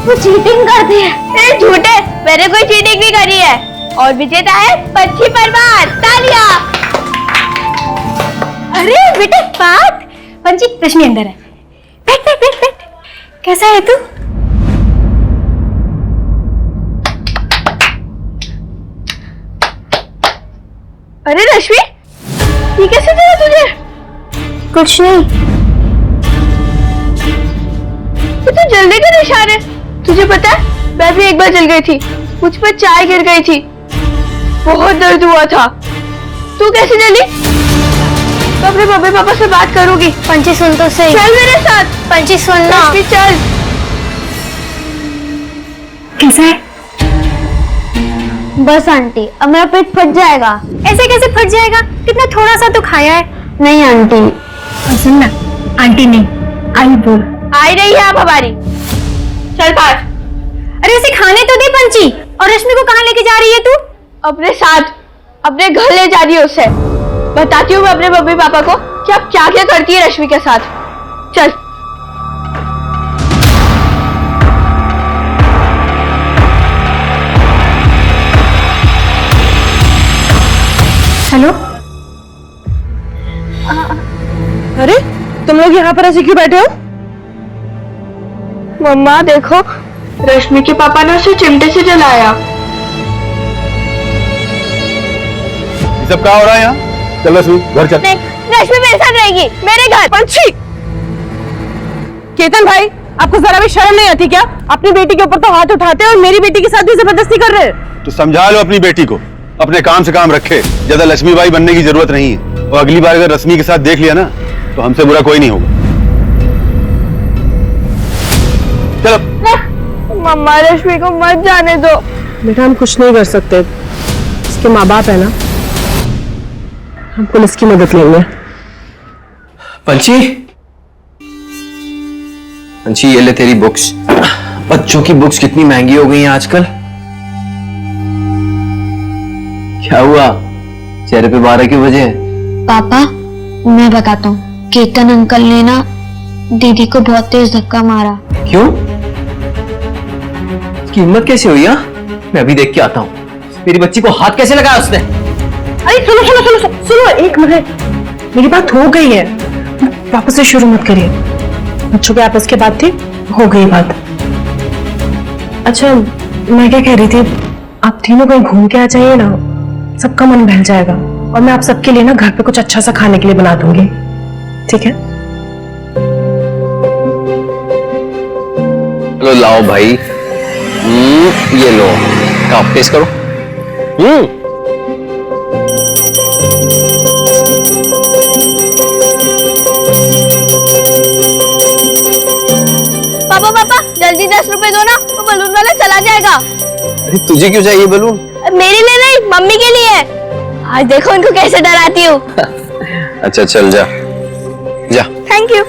[SPEAKER 18] वो चीटिंग करती है। झूठे, मैंने कोई चीटिंग नहीं करी है।
[SPEAKER 5] और विजेता है पंछी परमार। तालियां। अरे बेटा बात, पंछी रश्मि अंदर है। बैठ बैठ बैठ बैठ। कैसा है तू? अरे रश्मि, ये कैसे चला तुझे? कुछ नहीं। तू जलने का निशान है। तुझे पता है मैं भी एक बार जल गई थी, मुझ पर चाय गिर गई थी, बहुत दर्द हुआ था। तू कैसे जली? तो अपने मम्मी पापा से बात करूंगी। पंछी सुन तो सही। चल मेरे साथ। पंछी सुनना। चल। कैसा है?
[SPEAKER 18] बस आंटी, अब मेरा पेट फट जाएगा।
[SPEAKER 5] ऐसे कैसे फट जाएगा? कितना थोड़ा सा तो खाया है।
[SPEAKER 18] नहीं आंटी।
[SPEAKER 5] सुन ना, आंटी नहीं, आई बोल। आई रही है अब हमारी। चल बाहर। अरे उसे खाने तो दे पंछी। और रश्मि को कहाँ लेके जा रही है तू? अपने साथ, अपने घर ले जा रही है उसे। बताती हूँ मैं अपने मम्मी पापा को कि आप क्या क्या करती है रश्मि के साथ। चल। हेलो।
[SPEAKER 19] अरे तुम लोग यहाँ पर ऐसे क्यों बैठे हो?
[SPEAKER 5] मम्मा देखो, रश्मि के पापा ने उसे चिमटे से जलाया।
[SPEAKER 11] ये सब क्या हो रहा है यहाँ? चल रश्मि घर चल।
[SPEAKER 5] नहीं, रश्मि मेरे साथ रहेगी, मेरे घर।
[SPEAKER 19] पंछी! केतन भाई, आपको जरा भी शर्म नहीं आती क्या? अपनी बेटी के ऊपर तो हाथ उठाते हैं और मेरी बेटी के साथ भी जबरदस्ती कर रहे हैं।
[SPEAKER 11] तो समझा लो अपनी बेटी को, अपने काम से काम रखे, ज्यादा लक्ष्मी बाई बनने की जरूरत नहीं है। और अगली बार अगर रश्मि के साथ देख लिया ना तो हमसे बुरा कोई नहीं होगा। चलो।
[SPEAKER 5] मम्मा रश्मि को मत जाने दो।
[SPEAKER 19] बेटा हम कुछ नहीं कर सकते, इसके माँ बाप है ना, हम पुलिस की मदद लेंगे।
[SPEAKER 10] पंछी, पंछी ये ले तेरी बुक्स। बच्चों की बुक्स कितनी महंगी हो गई हैं आजकल। क्या हुआ? चेहरे पे 12 की वजह है?
[SPEAKER 18] पापा मैं बताता हूँ, केतन अंकल ने ना दीदी को बहुत तेज धक्का मारा।
[SPEAKER 10] क्यों? इसकी हिम्मत कैसे हुई? मैं अभी देख के आता हूँ। मेरी बच्ची को हाथ कैसे लगाया उसने?
[SPEAKER 19] अरे सुनो सुनो सुनो सुनो, सुनो एक मिनट, मेरी बात हो गई है, वापस से शुरू मत करिए। बच्चों के आपस की बात थी, हो गई बात। अच्छा मैं क्या कह रही थी, आप तीनों कहीं घूम के आ जाइए ना, सबका मन बहल जाएगा। और मैं आप सबके लिए ना घर पे कुछ अच्छा सा खाने के लिए बना दूंगी, ठीक है?
[SPEAKER 10] लो लाओ भाई, ये लो, आप टेस्ट करो।
[SPEAKER 5] पापा पापा जल्दी 10 रुपए दो ना, तो बलून वाला चला जाएगा।
[SPEAKER 10] अरे तुझे क्यों चाहिए बलून?
[SPEAKER 5] मेरे लिए नहीं, मम्मी के लिए। आज देखो उनको कैसे डराती हूँ।
[SPEAKER 10] अच्छा चल जा जा।
[SPEAKER 5] Thank you.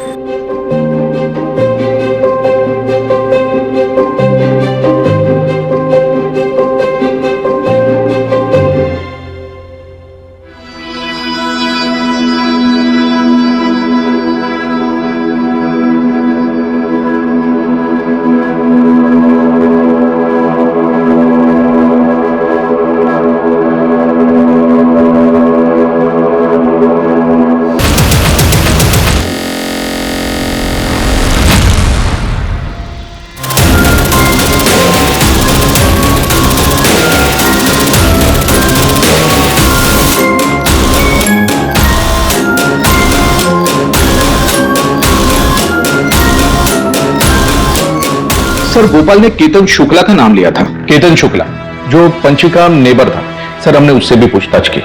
[SPEAKER 13] सर गोपाल ने केतन शुक्ला का नाम लिया था। केतन शुक्ला जो पंछी का नेबर था। सर हमने उससे भी पूछताछ की,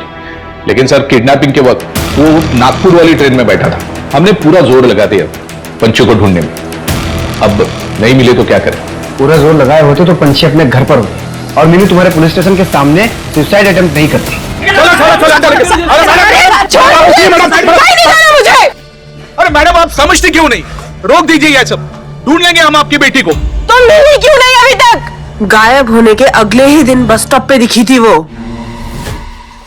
[SPEAKER 13] लेकिन सर किडनैपिंग के वक्त वो नागपुर वाली ट्रेन में बैठा था। हमने पूरा जोर लगा दिया पंछी को ढूंढने में, अब नहीं मिले तो क्या करें?
[SPEAKER 14] पूरा जोर लगाए होते तो पंछी अपने घर पर होते और मीनू तुम्हारे पुलिस स्टेशन के सामने सुसाइड अटेम्प्ट नहीं करती।
[SPEAKER 13] अरे मैडम आप समझते क्यों नहीं? रोक दीजिए ये सब, ढूंढ लेंगे हम आपकी बेटी को।
[SPEAKER 19] तो मिली क्यों नहीं अभी तक? गायब होने के अगले ही दिन बस स्टॉप पे दिखी थी वो।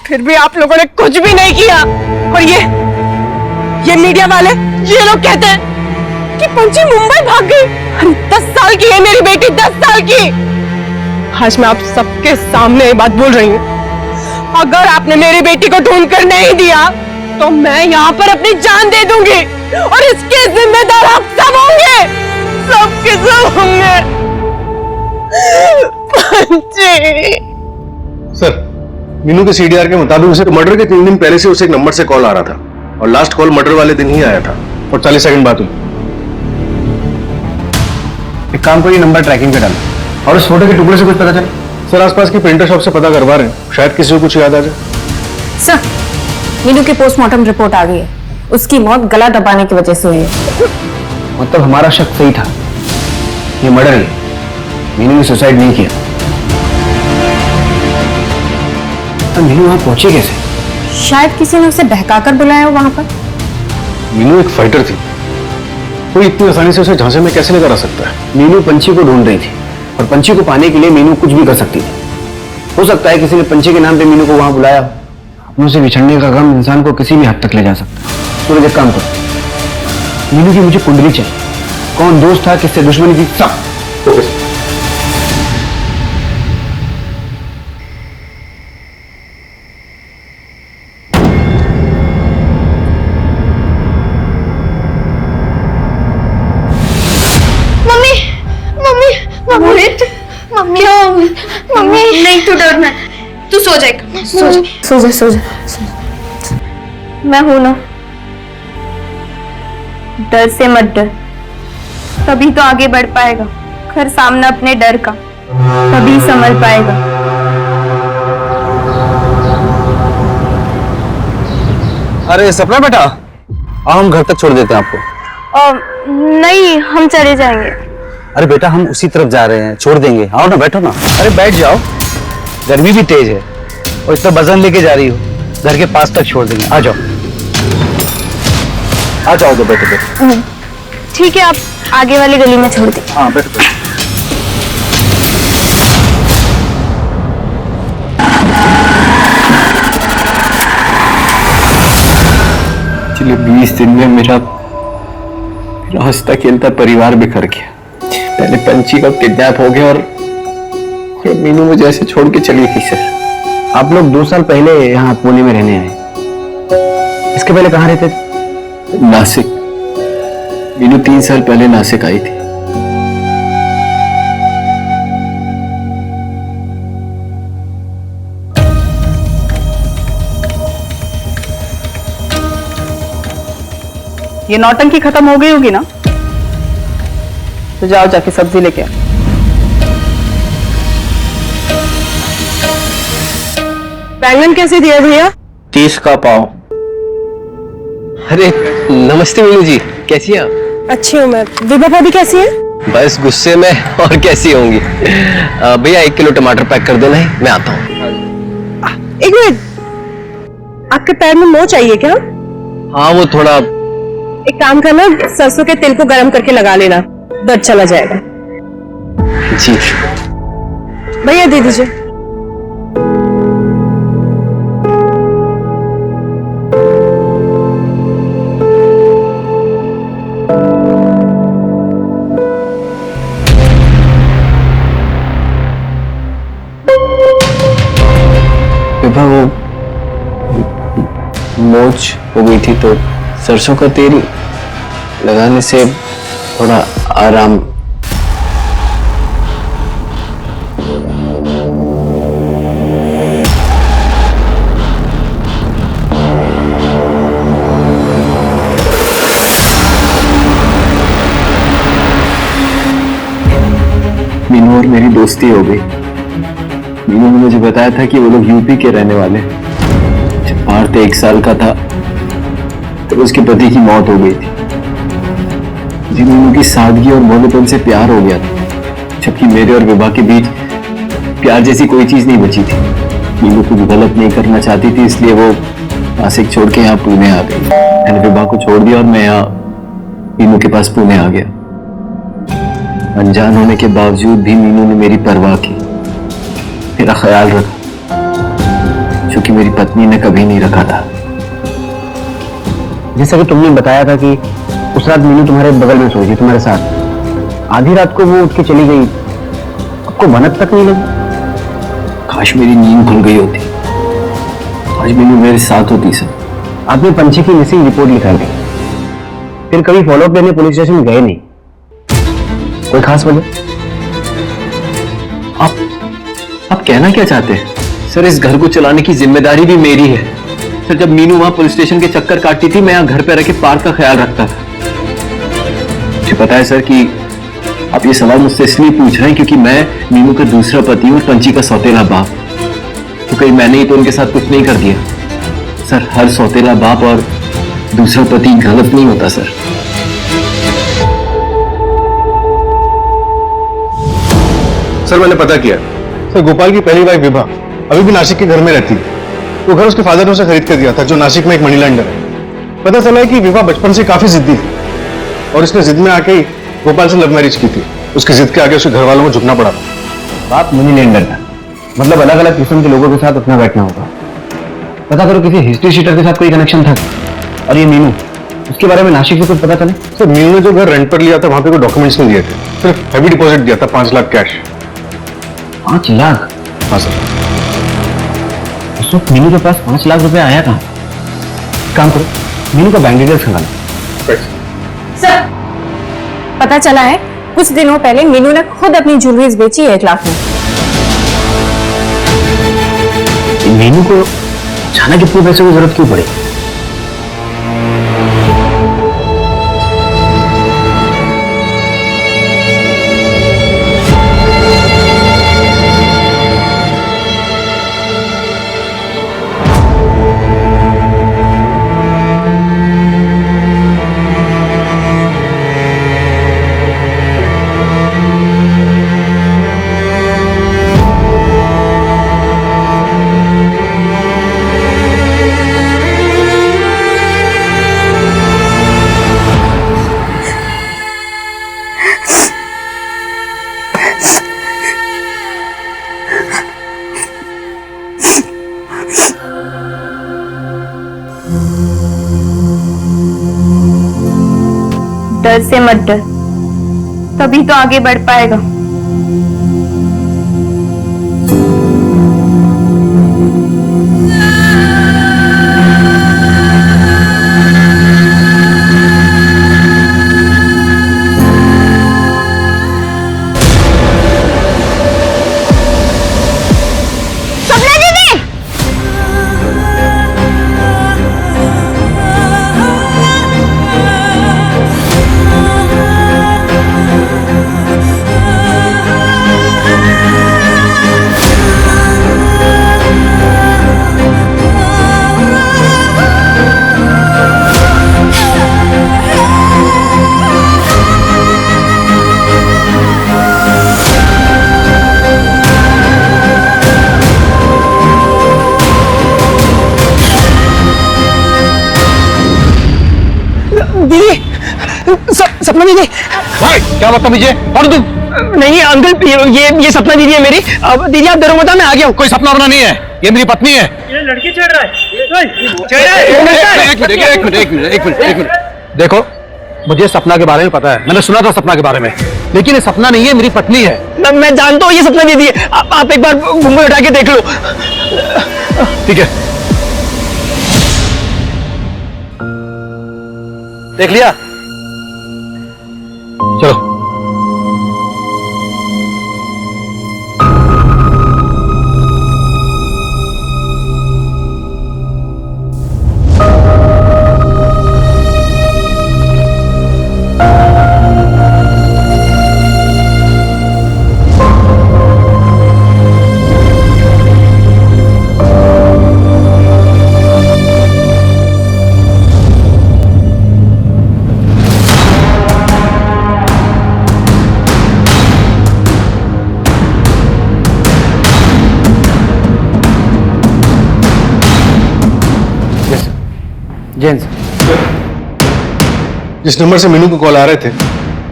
[SPEAKER 19] फिर भी आप लोगों ने कुछ भी नहीं किया। और ये मीडिया वाले, ये लोग कहते हैं कि पंछी मुंबई भाग गई। 10 साल की है मेरी बेटी, 10 साल की। आज मैं आप सबके सामने ये बात बोल रही हूँ, अगर आपने मेरी बेटी को ढूंढ कर नहीं दिया तो मैं यहाँ पर अपनी जान दे दूंगी और इसके जिम्मेदार आप सब होंगे, सबके सब होंगे। पंची।
[SPEAKER 11] सर, मीनू के सीडीआर के मुताबिक उसे मर्डर के 3 दिन पहले से उसे एक नंबर से कॉल आ रहा था और लास्ट कॉल मर्डर वाले दिन ही आया था और 40 सेकंड बाद हुई।
[SPEAKER 10] एक काम करिए, नंबर ट्रैकिंग पे डालो।
[SPEAKER 11] और उस फोटो के टुकड़े से कुछ पता चला? सर, आसपास की प्रिंटर शॉप से पता करवा रहे हैं, शायद किसी को कुछ याद आ जाए।
[SPEAKER 6] सर, मीनू की पोस्टमार्टम रिपोर्ट आ गई है। उसकी मौत गला दबाने की वजह से हुई है।
[SPEAKER 10] मतलब हमारा शक सही था, ये मर्डर है, मीनू ने सुसाइड नहीं किया। तो मीनू वहां पहुंची कैसे?
[SPEAKER 6] शायद किसी ने उसे बहकाकर बुलाया हो वहां पर।
[SPEAKER 11] मीनू एक फाइटर थी, कोई इतनी आसानी से उसे झांसे में कैसे लेकर आ सकता है?
[SPEAKER 10] मीनू पंछी को ढूंढ रही थी और पंछी को पाने के लिए मीनू कुछ भी कर सकती थी। हो सकता है किसी ने पंछी के नाम पे मीनू को वहां बुलाया। अपनों से बिछड़ने का गम इंसान को किसी भी हद तक ले जा सकता है। सूरज, एक काम करो, मीनू की मुझे कुंडली चाहिए। कौन दोस्त था, किससे दुश्मनी थी, सब।
[SPEAKER 5] मम्मी नहीं, तू डरना, तू सो जा, सो जा,
[SPEAKER 6] सो जा, सो जा।
[SPEAKER 5] मैं हूं ना, डर से मत डर, तभी तो आगे बढ़ पाएगा। कर सामना अपने डर का, तभी संभल पाएगा।
[SPEAKER 10] अरे सपना बेटा, आओ हम घर तक छोड़ देते हैं आपको।
[SPEAKER 5] नहीं, हम चले जाएंगे।
[SPEAKER 10] अरे बेटा, हम उसी तरफ जा रहे हैं, छोड़ देंगे। आओ ना, बैठो ना। अरे बैठ जाओ, गर्मी भी तेज है और इतना वजन लेके जा रही हो, घर के पास तक छोड़ देंगे। आ जाओ, आ जाओ, तो बैठो बैठो।
[SPEAKER 5] ठीक है, आप आगे वाली गली में छोड़ दीजिए।
[SPEAKER 10] हाँ, बैठो बैठो। पिछले 20 दिन में मेरा हंसता खेलता परिवार बिखर गया। पहले पंछी का किडनैप हो गया और मीनू मुझे ऐसे छोड़ के चली गई। सर, आप लोग 2 साल पहले यहाँ पुणे में रहने आए। इसके पहले कहाँ रहते थे? नासिक। मीनू 3 साल पहले नासिक आई थी।
[SPEAKER 15] ये नौटंकी खत्म हो गई होगी ना? तो जाओ जाके सब्जी लेके आओ। बैंगन कैसे दिया भैया?
[SPEAKER 10] 30 का पाव। अरे नमस्ते मीनू जी, कैसी हैं आप?
[SPEAKER 19] अच्छी हूँ मैं। विभा भाभी कैसी है?
[SPEAKER 10] बस गुस्से में, और कैसी होंगी। भैया 1 किलो टमाटर पैक कर दो। नहीं, मैं आता हूँ।
[SPEAKER 19] 1 मिनट, आपके पैर में मोच चाहिए क्या?
[SPEAKER 10] हाँ, वो थोड़ा।
[SPEAKER 19] एक काम करना, सरसों के तेल को गर्म करके लगा लेना, दर्द चला जाएगा।
[SPEAKER 10] जी
[SPEAKER 19] भैया दे दीजिए।
[SPEAKER 10] विभा, वो मोच हो गई थी तो सरसों का तेल लगाने से थोड़ा आराम। मीनू और मेरी दोस्ती हो गई। मीनू ने मुझे बताया था कि वो लोग यूपी के रहने वाले। जब पार्थ 1 साल का था तो उसके पति की मौत हो गई थी। मीनू की सादगी और भोलेपन से प्यार हो गया था, जबकि मेरे और विभा के बीच प्यार जैसी कोई चीज नहीं बची थी। मीनू कुछ गलत नहीं करना चाहती थी, इसलिए वो नासिक छोड़ के यहाँ पुणे आ गई। मैंने विभा को छोड़ दिया और मैं यहाँ मीनू के पास पुणे आ गया। अनजान होने के बावजूद भी मीनू ने मेरी परवाह की, मेरा ख्याल रखा, जो कि मेरी पत्नी ने कभी नहीं रखा था। जैसा कि तुमने बताया था कि उस रात मीनू तुम्हारे बगल में सोई थी, तुम्हारे साथ। आधी रात को वो उठ के चली गई आपको भनक तक नहीं लगी? काश मेरी नींद खुल गई होती, आज मीनू मेरे साथ होती। सर, आपने पंछी की मिसिंग रिपोर्ट लिखा दी, फिर कभी फॉलोअप लेने पुलिस स्टेशन गए नहीं, कोई खास वजह? आप कहना क्या चाहते हैं? सर, इस घर को चलाने की जिम्मेदारी भी मेरी है। सर, जब मीनू वहां पुलिस स्टेशन के चक्कर काटती थी, मैं यहाँ घर पे रह के पार्क का ख्याल रखता था। मुझे पता है सर कि आप ये सवाल मुझसे इसलिए पूछ रहे हैं क्योंकि मैं मीनू का दूसरा पति और पंछी का सौतेला बाप, तो कहीं मैंने ही तो उनके साथ कुछ नहीं कर दिया? सर, हर सौतेला बाप और दूसरा पति गलत नहीं होता सर।
[SPEAKER 11] सर, मैंने पता किया। सर, गोपाल की पहली वाइफ विभा अभी भी नासिक के घर में रहती है। वो घर उसके फादर ने उसे खरीद कर दिया था, जो नासिक में एक मनी लैंडर है। पता चला है कि विभा बचपन से काफी जिद्दी थी और इसने जिद में आके ही गोपाल से लव मैरिज की थी। उसकी जिद के आगे उसके घर वालों को झुकना पड़ा था।
[SPEAKER 10] बाप मनी लैंडर था, मतलब अलग अलग किस्म के लोगों के साथ अपना बैठना होगा। पता करो किसी हिस्ट्री शीटर के साथ कोई कनेक्शन था। और ये मीनू, उसके बारे में नासिक से कुछ पता चले?
[SPEAKER 11] सर, मीनू ने जो घर रेंट पर लिया था वहां पे कोई डॉक्यूमेंट्स नहीं दिए थे, सिर्फ हैवी डिपॉजिट दिया था 5 लाख कैश।
[SPEAKER 10] 5 लाख?
[SPEAKER 11] हाँ सर।
[SPEAKER 10] उस वक्त मीनू के पास 5 लाख रुपए आया कहाँ? काम करो, मीनू का बैंक डिटेल्स निकालो।
[SPEAKER 6] सर, पता चला है कुछ दिनों पहले मीनू ने खुद अपनी ज्वेलरीज बेची है 1 लाख में।
[SPEAKER 10] मीनू को अचानक इतने पैसे की जरूरत क्यों पड़ी?
[SPEAKER 5] डर से मत डर, तभी तो आगे बढ़ पाएगा।
[SPEAKER 14] सपना दीदी।
[SPEAKER 13] भाई क्या बदतमीजी है? और तुम?
[SPEAKER 14] नहीं अंकल, ये सपना दीदी है मेरी। अब दीदी आप डरो मत, मैं आ गया हूँ।
[SPEAKER 13] कोई सपना वपना नहीं है, ये मेरी पत्नी है।
[SPEAKER 14] ये लड़की छेड़ रहा है।
[SPEAKER 13] एक मिनट। देखो, मुझे सपना के बारे में पता है, मैंने सुना था सपना के बारे में, लेकिन ये सपना नहीं है, मेरी पत्नी है।
[SPEAKER 14] मैं जानता हूँ ये सपना दीदी है। आप एक बार घूंघट उठा के देख लो।
[SPEAKER 13] ठीक है, देख लिया? चलो।
[SPEAKER 11] जेंस, जिस नंबर से मीनू को कॉल आ रहे थे,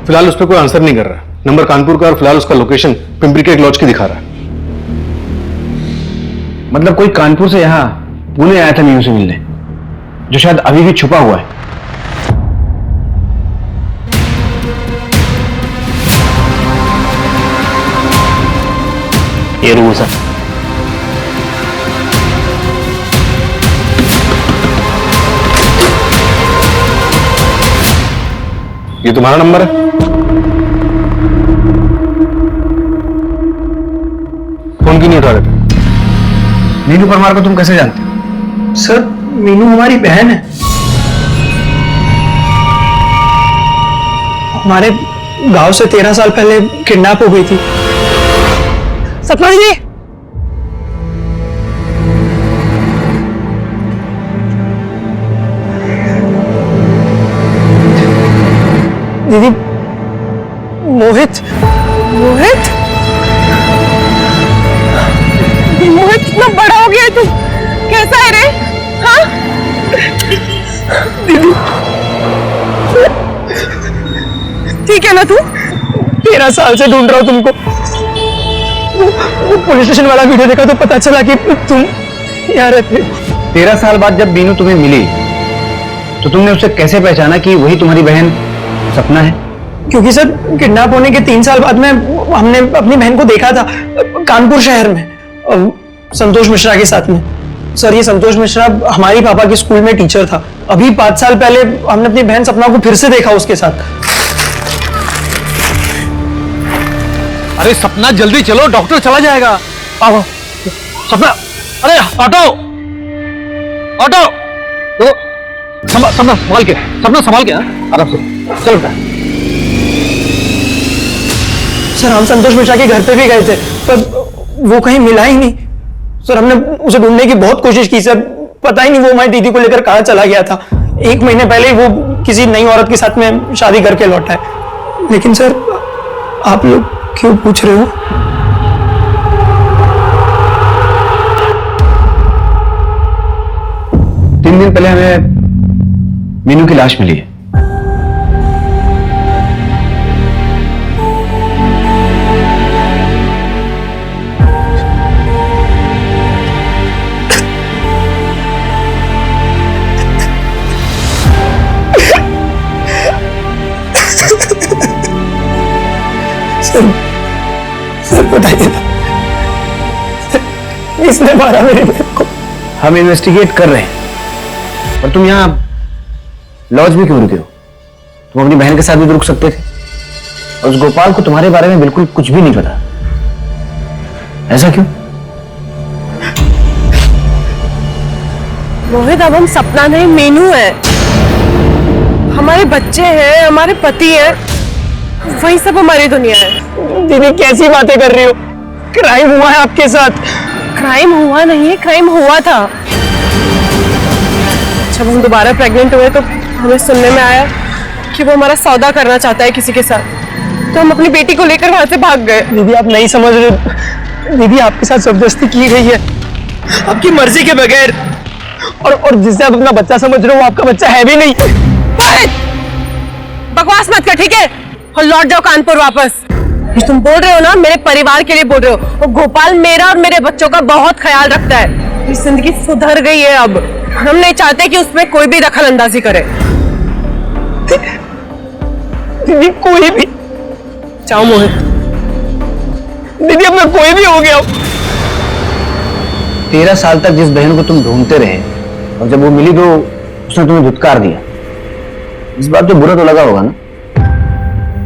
[SPEAKER 11] फिलहाल उस पर कोई आंसर नहीं कर रहा। नंबर कानपुर का और फिलहाल उसका लोकेशन पिंपरी के एक लॉज की दिखा रहा है।
[SPEAKER 10] मतलब कोई कानपुर से यहाँ पुणे आया था मीनू से मिलने, जो शायद अभी भी छुपा हुआ है।
[SPEAKER 1] ये रूम सर।
[SPEAKER 11] ये तुम्हारा नंबर है? फोन क्यों नहीं उठा रहे थे?
[SPEAKER 10] मीनू परमार को तुम कैसे जानते हो?
[SPEAKER 14] सर मीनू हमारी बहन है। हमारे गांव से 13 साल पहले किडनैप हो गई थी।
[SPEAKER 19] सपना जी,
[SPEAKER 14] दीदी मोहित
[SPEAKER 19] मोहित मोहित कितना बड़ा हो गया है तू, कैसा है रे? हाँ
[SPEAKER 14] दीदी
[SPEAKER 19] ठीक है ना तू?
[SPEAKER 14] 13 साल से ढूंढ रहा हूं तुमको। वो पुलिस स्टेशन वाला वीडियो देखा तो पता चला कि तुम यहाँ रहते हो।
[SPEAKER 10] 13 साल बाद जब बीनू तुम्हें मिली तो तुमने उसे कैसे पहचाना कि वही तुम्हारी बहन सपना है?
[SPEAKER 14] क्योंकि सर किडनैप होने के 3 साल बाद में हमने अपनी बहन को देखा था कानपुर शहर में संतोष मिश्रा के साथ में। सर ये संतोष मिश्रा हमारी पापा के स्कूल में टीचर था। अभी 5 साल पहले हमने अपनी बहन सपना को फिर से देखा उसके साथ।
[SPEAKER 13] अरे सपना जल्दी चलो, डॉक्टर चला जाएगा। आओ सपना, अरे ऑटो ऑटो, तो सपना संभाल के, सपना संभाल के, आराम से चलो बेटा।
[SPEAKER 14] सर हम संतोष मिश्रा के घर पे भी गए थे पर वो कहीं मिला ही नहीं। सर हमने उसे ढूंढने की बहुत कोशिश की सर, पता ही नहीं वो हमारी दीदी को लेकर कहाँ चला गया था। 1 महीने पहले ही वो किसी नई औरत के साथ में शादी करके लौटा है। लेकिन सर आप लोग क्यों पूछ रहे हो?
[SPEAKER 10] तीन दिन पहले हमें मीनू की लाश मिली है।
[SPEAKER 14] सर बताइए ना, इसने मारा मेरी बहन को।
[SPEAKER 10] हम इन्वेस्टिगेट कर रहे हैं। और तुम यहाँ लॉज भी क्यों रुके हो? तुम अपनी बहन के साथ भी रुक सकते थे। और उस गोपाल को तुम्हारे बारे में बिल्कुल कुछ भी नहीं पता। ऐसा क्यों?
[SPEAKER 19] मोहित अब हम सपना नहीं मीनू है। हमारे बच्चे हैं, हमारे पति हैं, वही सब हमारी दुनिया है।
[SPEAKER 14] दीदी कैसी बातें कर रही हो? क्राइम हुआ है आपके साथ।
[SPEAKER 19] क्राइम हुआ नहीं है, क्राइम हुआ था। जब हम दोबारा प्रेग्नेंट हुए तो हमें सुनने में आया कि वो हमारा सौदा करना चाहता है किसी के साथ, तो हम अपनी बेटी को लेकर वहां से भाग गए।
[SPEAKER 14] दीदी आप नहीं समझ रहे। दीदी आपके साथ जबरदस्ती की गई है आपकी मर्जी के बगैर। और जिससे आप अपना बच्चा समझ रहे हो वो आपका बच्चा है भी नहीं।
[SPEAKER 19] बकवास मत कर, ठीक है? और लौट जाओ कानपुर वापस। ये तुम बोल रहे हो ना, मेरे परिवार के लिए बोल रहे हो। और गोपाल मेरा और मेरे बच्चों का बहुत ख्याल रखता है। मेरी जिंदगी सुधर गई है अब। हम नहीं चाहते कि उसमें कोई भी दखल अंदाजी करे।
[SPEAKER 14] दीदी कोई भी,
[SPEAKER 19] जाओ मोहित।
[SPEAKER 14] दीदी अब मैं कोई भी हो गया।
[SPEAKER 10] 13 साल तक जिस बहन को तुम ढूंढते रहे और जब वो मिली तो उसने तुम्हें धुतकार दिया। इस बात तो बुरा तो लगा होगा ना?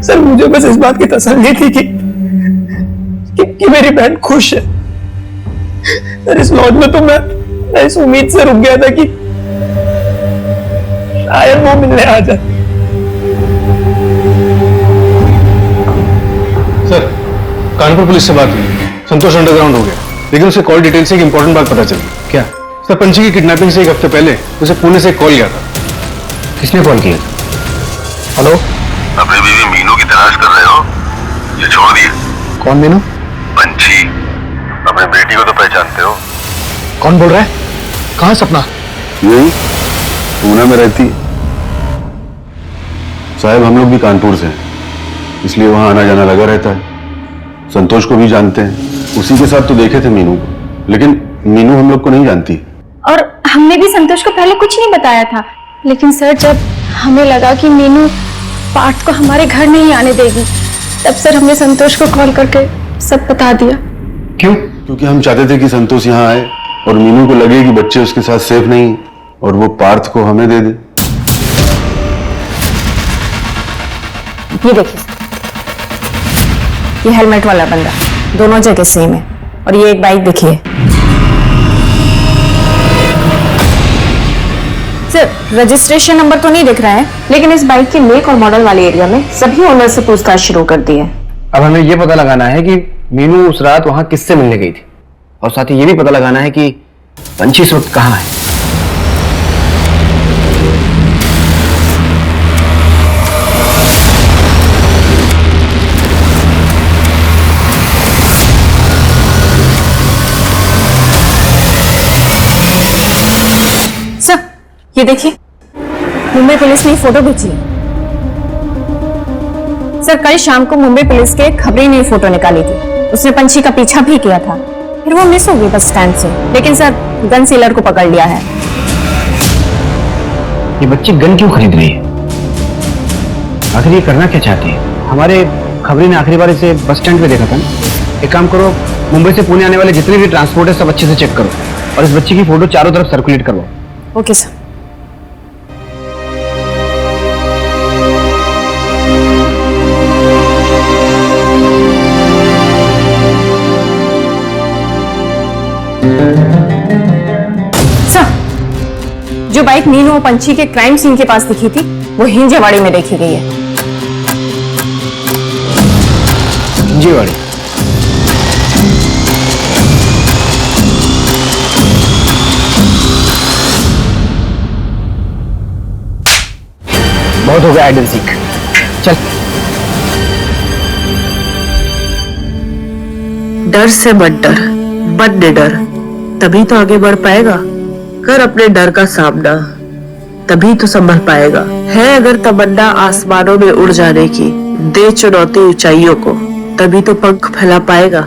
[SPEAKER 14] सर मुझे बस इस बात की तसल्ली थी कि मेरी बहन खुश है। सर इस लॉज में तो मैं इस उम्मीद से रुक गया था कि शायद वो मिलने आ जाए।
[SPEAKER 11] सर कानपुर पुलिस से बात हुई, संतोष अंडरग्राउंड हो गया, लेकिन उसे कॉल डिटेल से एक इंपॉर्टेंट बात पता चली।
[SPEAKER 10] क्या?
[SPEAKER 11] सर पंची की किडनैपिंग से 1 हफ्ते पहले उसे पुणे से एक कॉल गया था।
[SPEAKER 10] किसने कॉल किया?
[SPEAKER 11] हेलो,
[SPEAKER 12] अपनी बीवी मीनू की तलाश कर रहे हो? ये छोड़ दिए।
[SPEAKER 10] कौन मीनू?
[SPEAKER 12] पंची, अपनी बेटी को तो पहचानते हो?
[SPEAKER 11] कौन बोल रहा है? कहाँ सपना?
[SPEAKER 9] यही पूना में रहती है। साहब हम लोग भी कानपुर से हैं, इसलिए वहां आना जाना लगा रहता है। संतोष को भी जानते हैं, उसी के साथ तो देखे थे मीनू को, लेकिन मीनू हम लोग को नहीं जानती।
[SPEAKER 5] और हमने भी संतोष को पहले कुछ नहीं बताया था, लेकिन सर जब हमें लगा कि मीनू पार्थ को हमारे घर नहीं आने देगी, तब सर हमने संतोष को कॉल करके सब बता दिया।
[SPEAKER 10] क्यों?
[SPEAKER 3] क्योंकि हम चाहते थे कि संतोष यहाँ आए और मीनू को लगे कि बच्चे उसके साथ सेफ नहीं और वो पार्थ को हमें दे दे।
[SPEAKER 6] ये देखिए, ये हेलमेट वाला बंदा, दोनों जगह सेम है। और ये एक बाइक देखिए सर, रजिस्ट्रेशन नंबर तो नहीं दिख रहा है, लेकिन इस बाइक के मेक और मॉडल वाले एरिया में सभी ओनर से पूछताछ शुरू कर दी है।
[SPEAKER 10] अब हमें ये पता लगाना है कि मीनू उस रात वहां किससे मिलने गई थी, और साथ ही ये भी पता लगाना है कि पंची इस वक्त कहाँ है।
[SPEAKER 6] सर, ये देखिए, मुंबई पुलिस ने फोटो भेजी है। सर, कल शाम को मुंबई पुलिस के खबरी ने फोटो निकाली थी। उसने पंछी का पीछा भी किया था, फिर वो मिस हो गई बस स्टैंड से। लेकिन सर, गन सेलर को पकड़ लिया है।
[SPEAKER 10] ये बच्ची गन क्यों खरीद रही है? आखिर ये करना क्या चाहती है? हमारे खबरी ने आखिरी बार इसे बस स्टैंड पे देखा था ना। एक काम करो, मुंबई से पुणे आने वाले जितने भी ट्रांसपोर्ट है सब अच्छे से चेक करो और इस बच्ची की फोटो चारों तरफ सर्कुलेट करवाओ।
[SPEAKER 6] Okay sir. जो बाइक मीनू और पंछी के क्राइम सीन के पास दिखी थी, वो हिंजेवाड़ी में देखी गई है।
[SPEAKER 10] हिंजेवाड़ी? बहुत हो गया आइडल सीख, चल।
[SPEAKER 21] डर से मत डर, मत निडर, तभी तो आगे बढ़ पाएगा। कर अपने डर का सामना, तभी तो संभल पाएगा। है अगर तमन्ना आसमानों में उड़ जाने की, दे चुनौती ऊंचाइयों को, तभी तो पंख फैला पाएगा।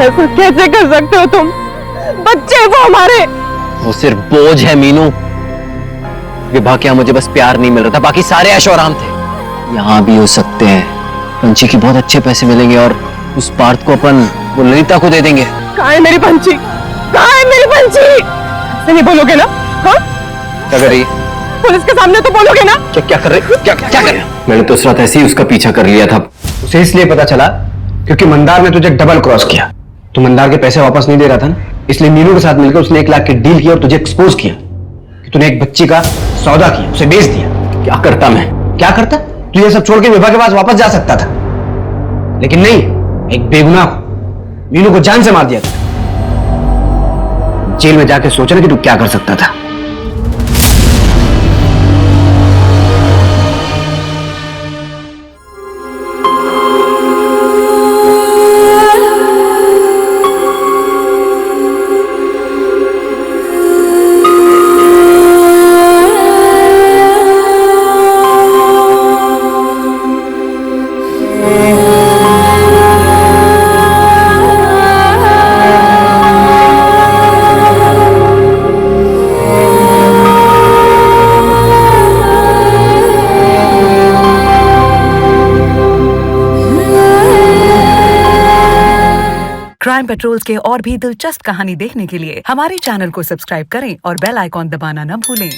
[SPEAKER 2] ऐसा कैसे कर सकते हो तुम? बच्चे वो हमारे।
[SPEAKER 10] वो सिर्फ बोझ है मीनू। विभा के यहाँ मुझे बस प्यार नहीं मिल रहा था, बाकी सारे ऐशो आराम थे। यहाँ भी हो सकते हैं। पंछी की बहुत अच्छे पैसे मिलेंगे और उस पार्थ को अपन वो ललिता को दे देंगे।
[SPEAKER 2] कहाँ है मेरी पंछी? कहाँ है मेरी पंछी? ऐसे नहीं बोलोगे ना? हाँ?
[SPEAKER 10] क्या कर रही है?
[SPEAKER 2] पुलिस के सामने तो बोलोगे ना?
[SPEAKER 10] क्या कर रही? क्या कर रही? मैंने तो उस रात ऐसे ही उसका पीछा कर लिया था। उसे इसलिए पता चला क्योंकि मंदार ने तुझे डबल क्रॉस किया। तो मंदार के पैसे वापस नहीं दे रहा था ना, इसलिए मीनू के साथ मिलकर उसने 1 लाख की डील की और तुझे एक्सपोज किया कि तूने एक बच्ची का सौदा किया, उसे बेच दिया। क्या करता मैं? क्या करता? तू ये सब छोड़ के विभा के पास वापस जा सकता था, लेकिन नहीं, एक बेगुनाह मीनू को जान से मार दिया था। जेल में जाके सोचना कि तू क्या कर सकता था।
[SPEAKER 22] क्राइम पेट्रोल्स के और भी दिलचस्प कहानी देखने के लिए हमारे चैनल को सब्सक्राइब करें और बेल आइकॉन दबाना न भूलें।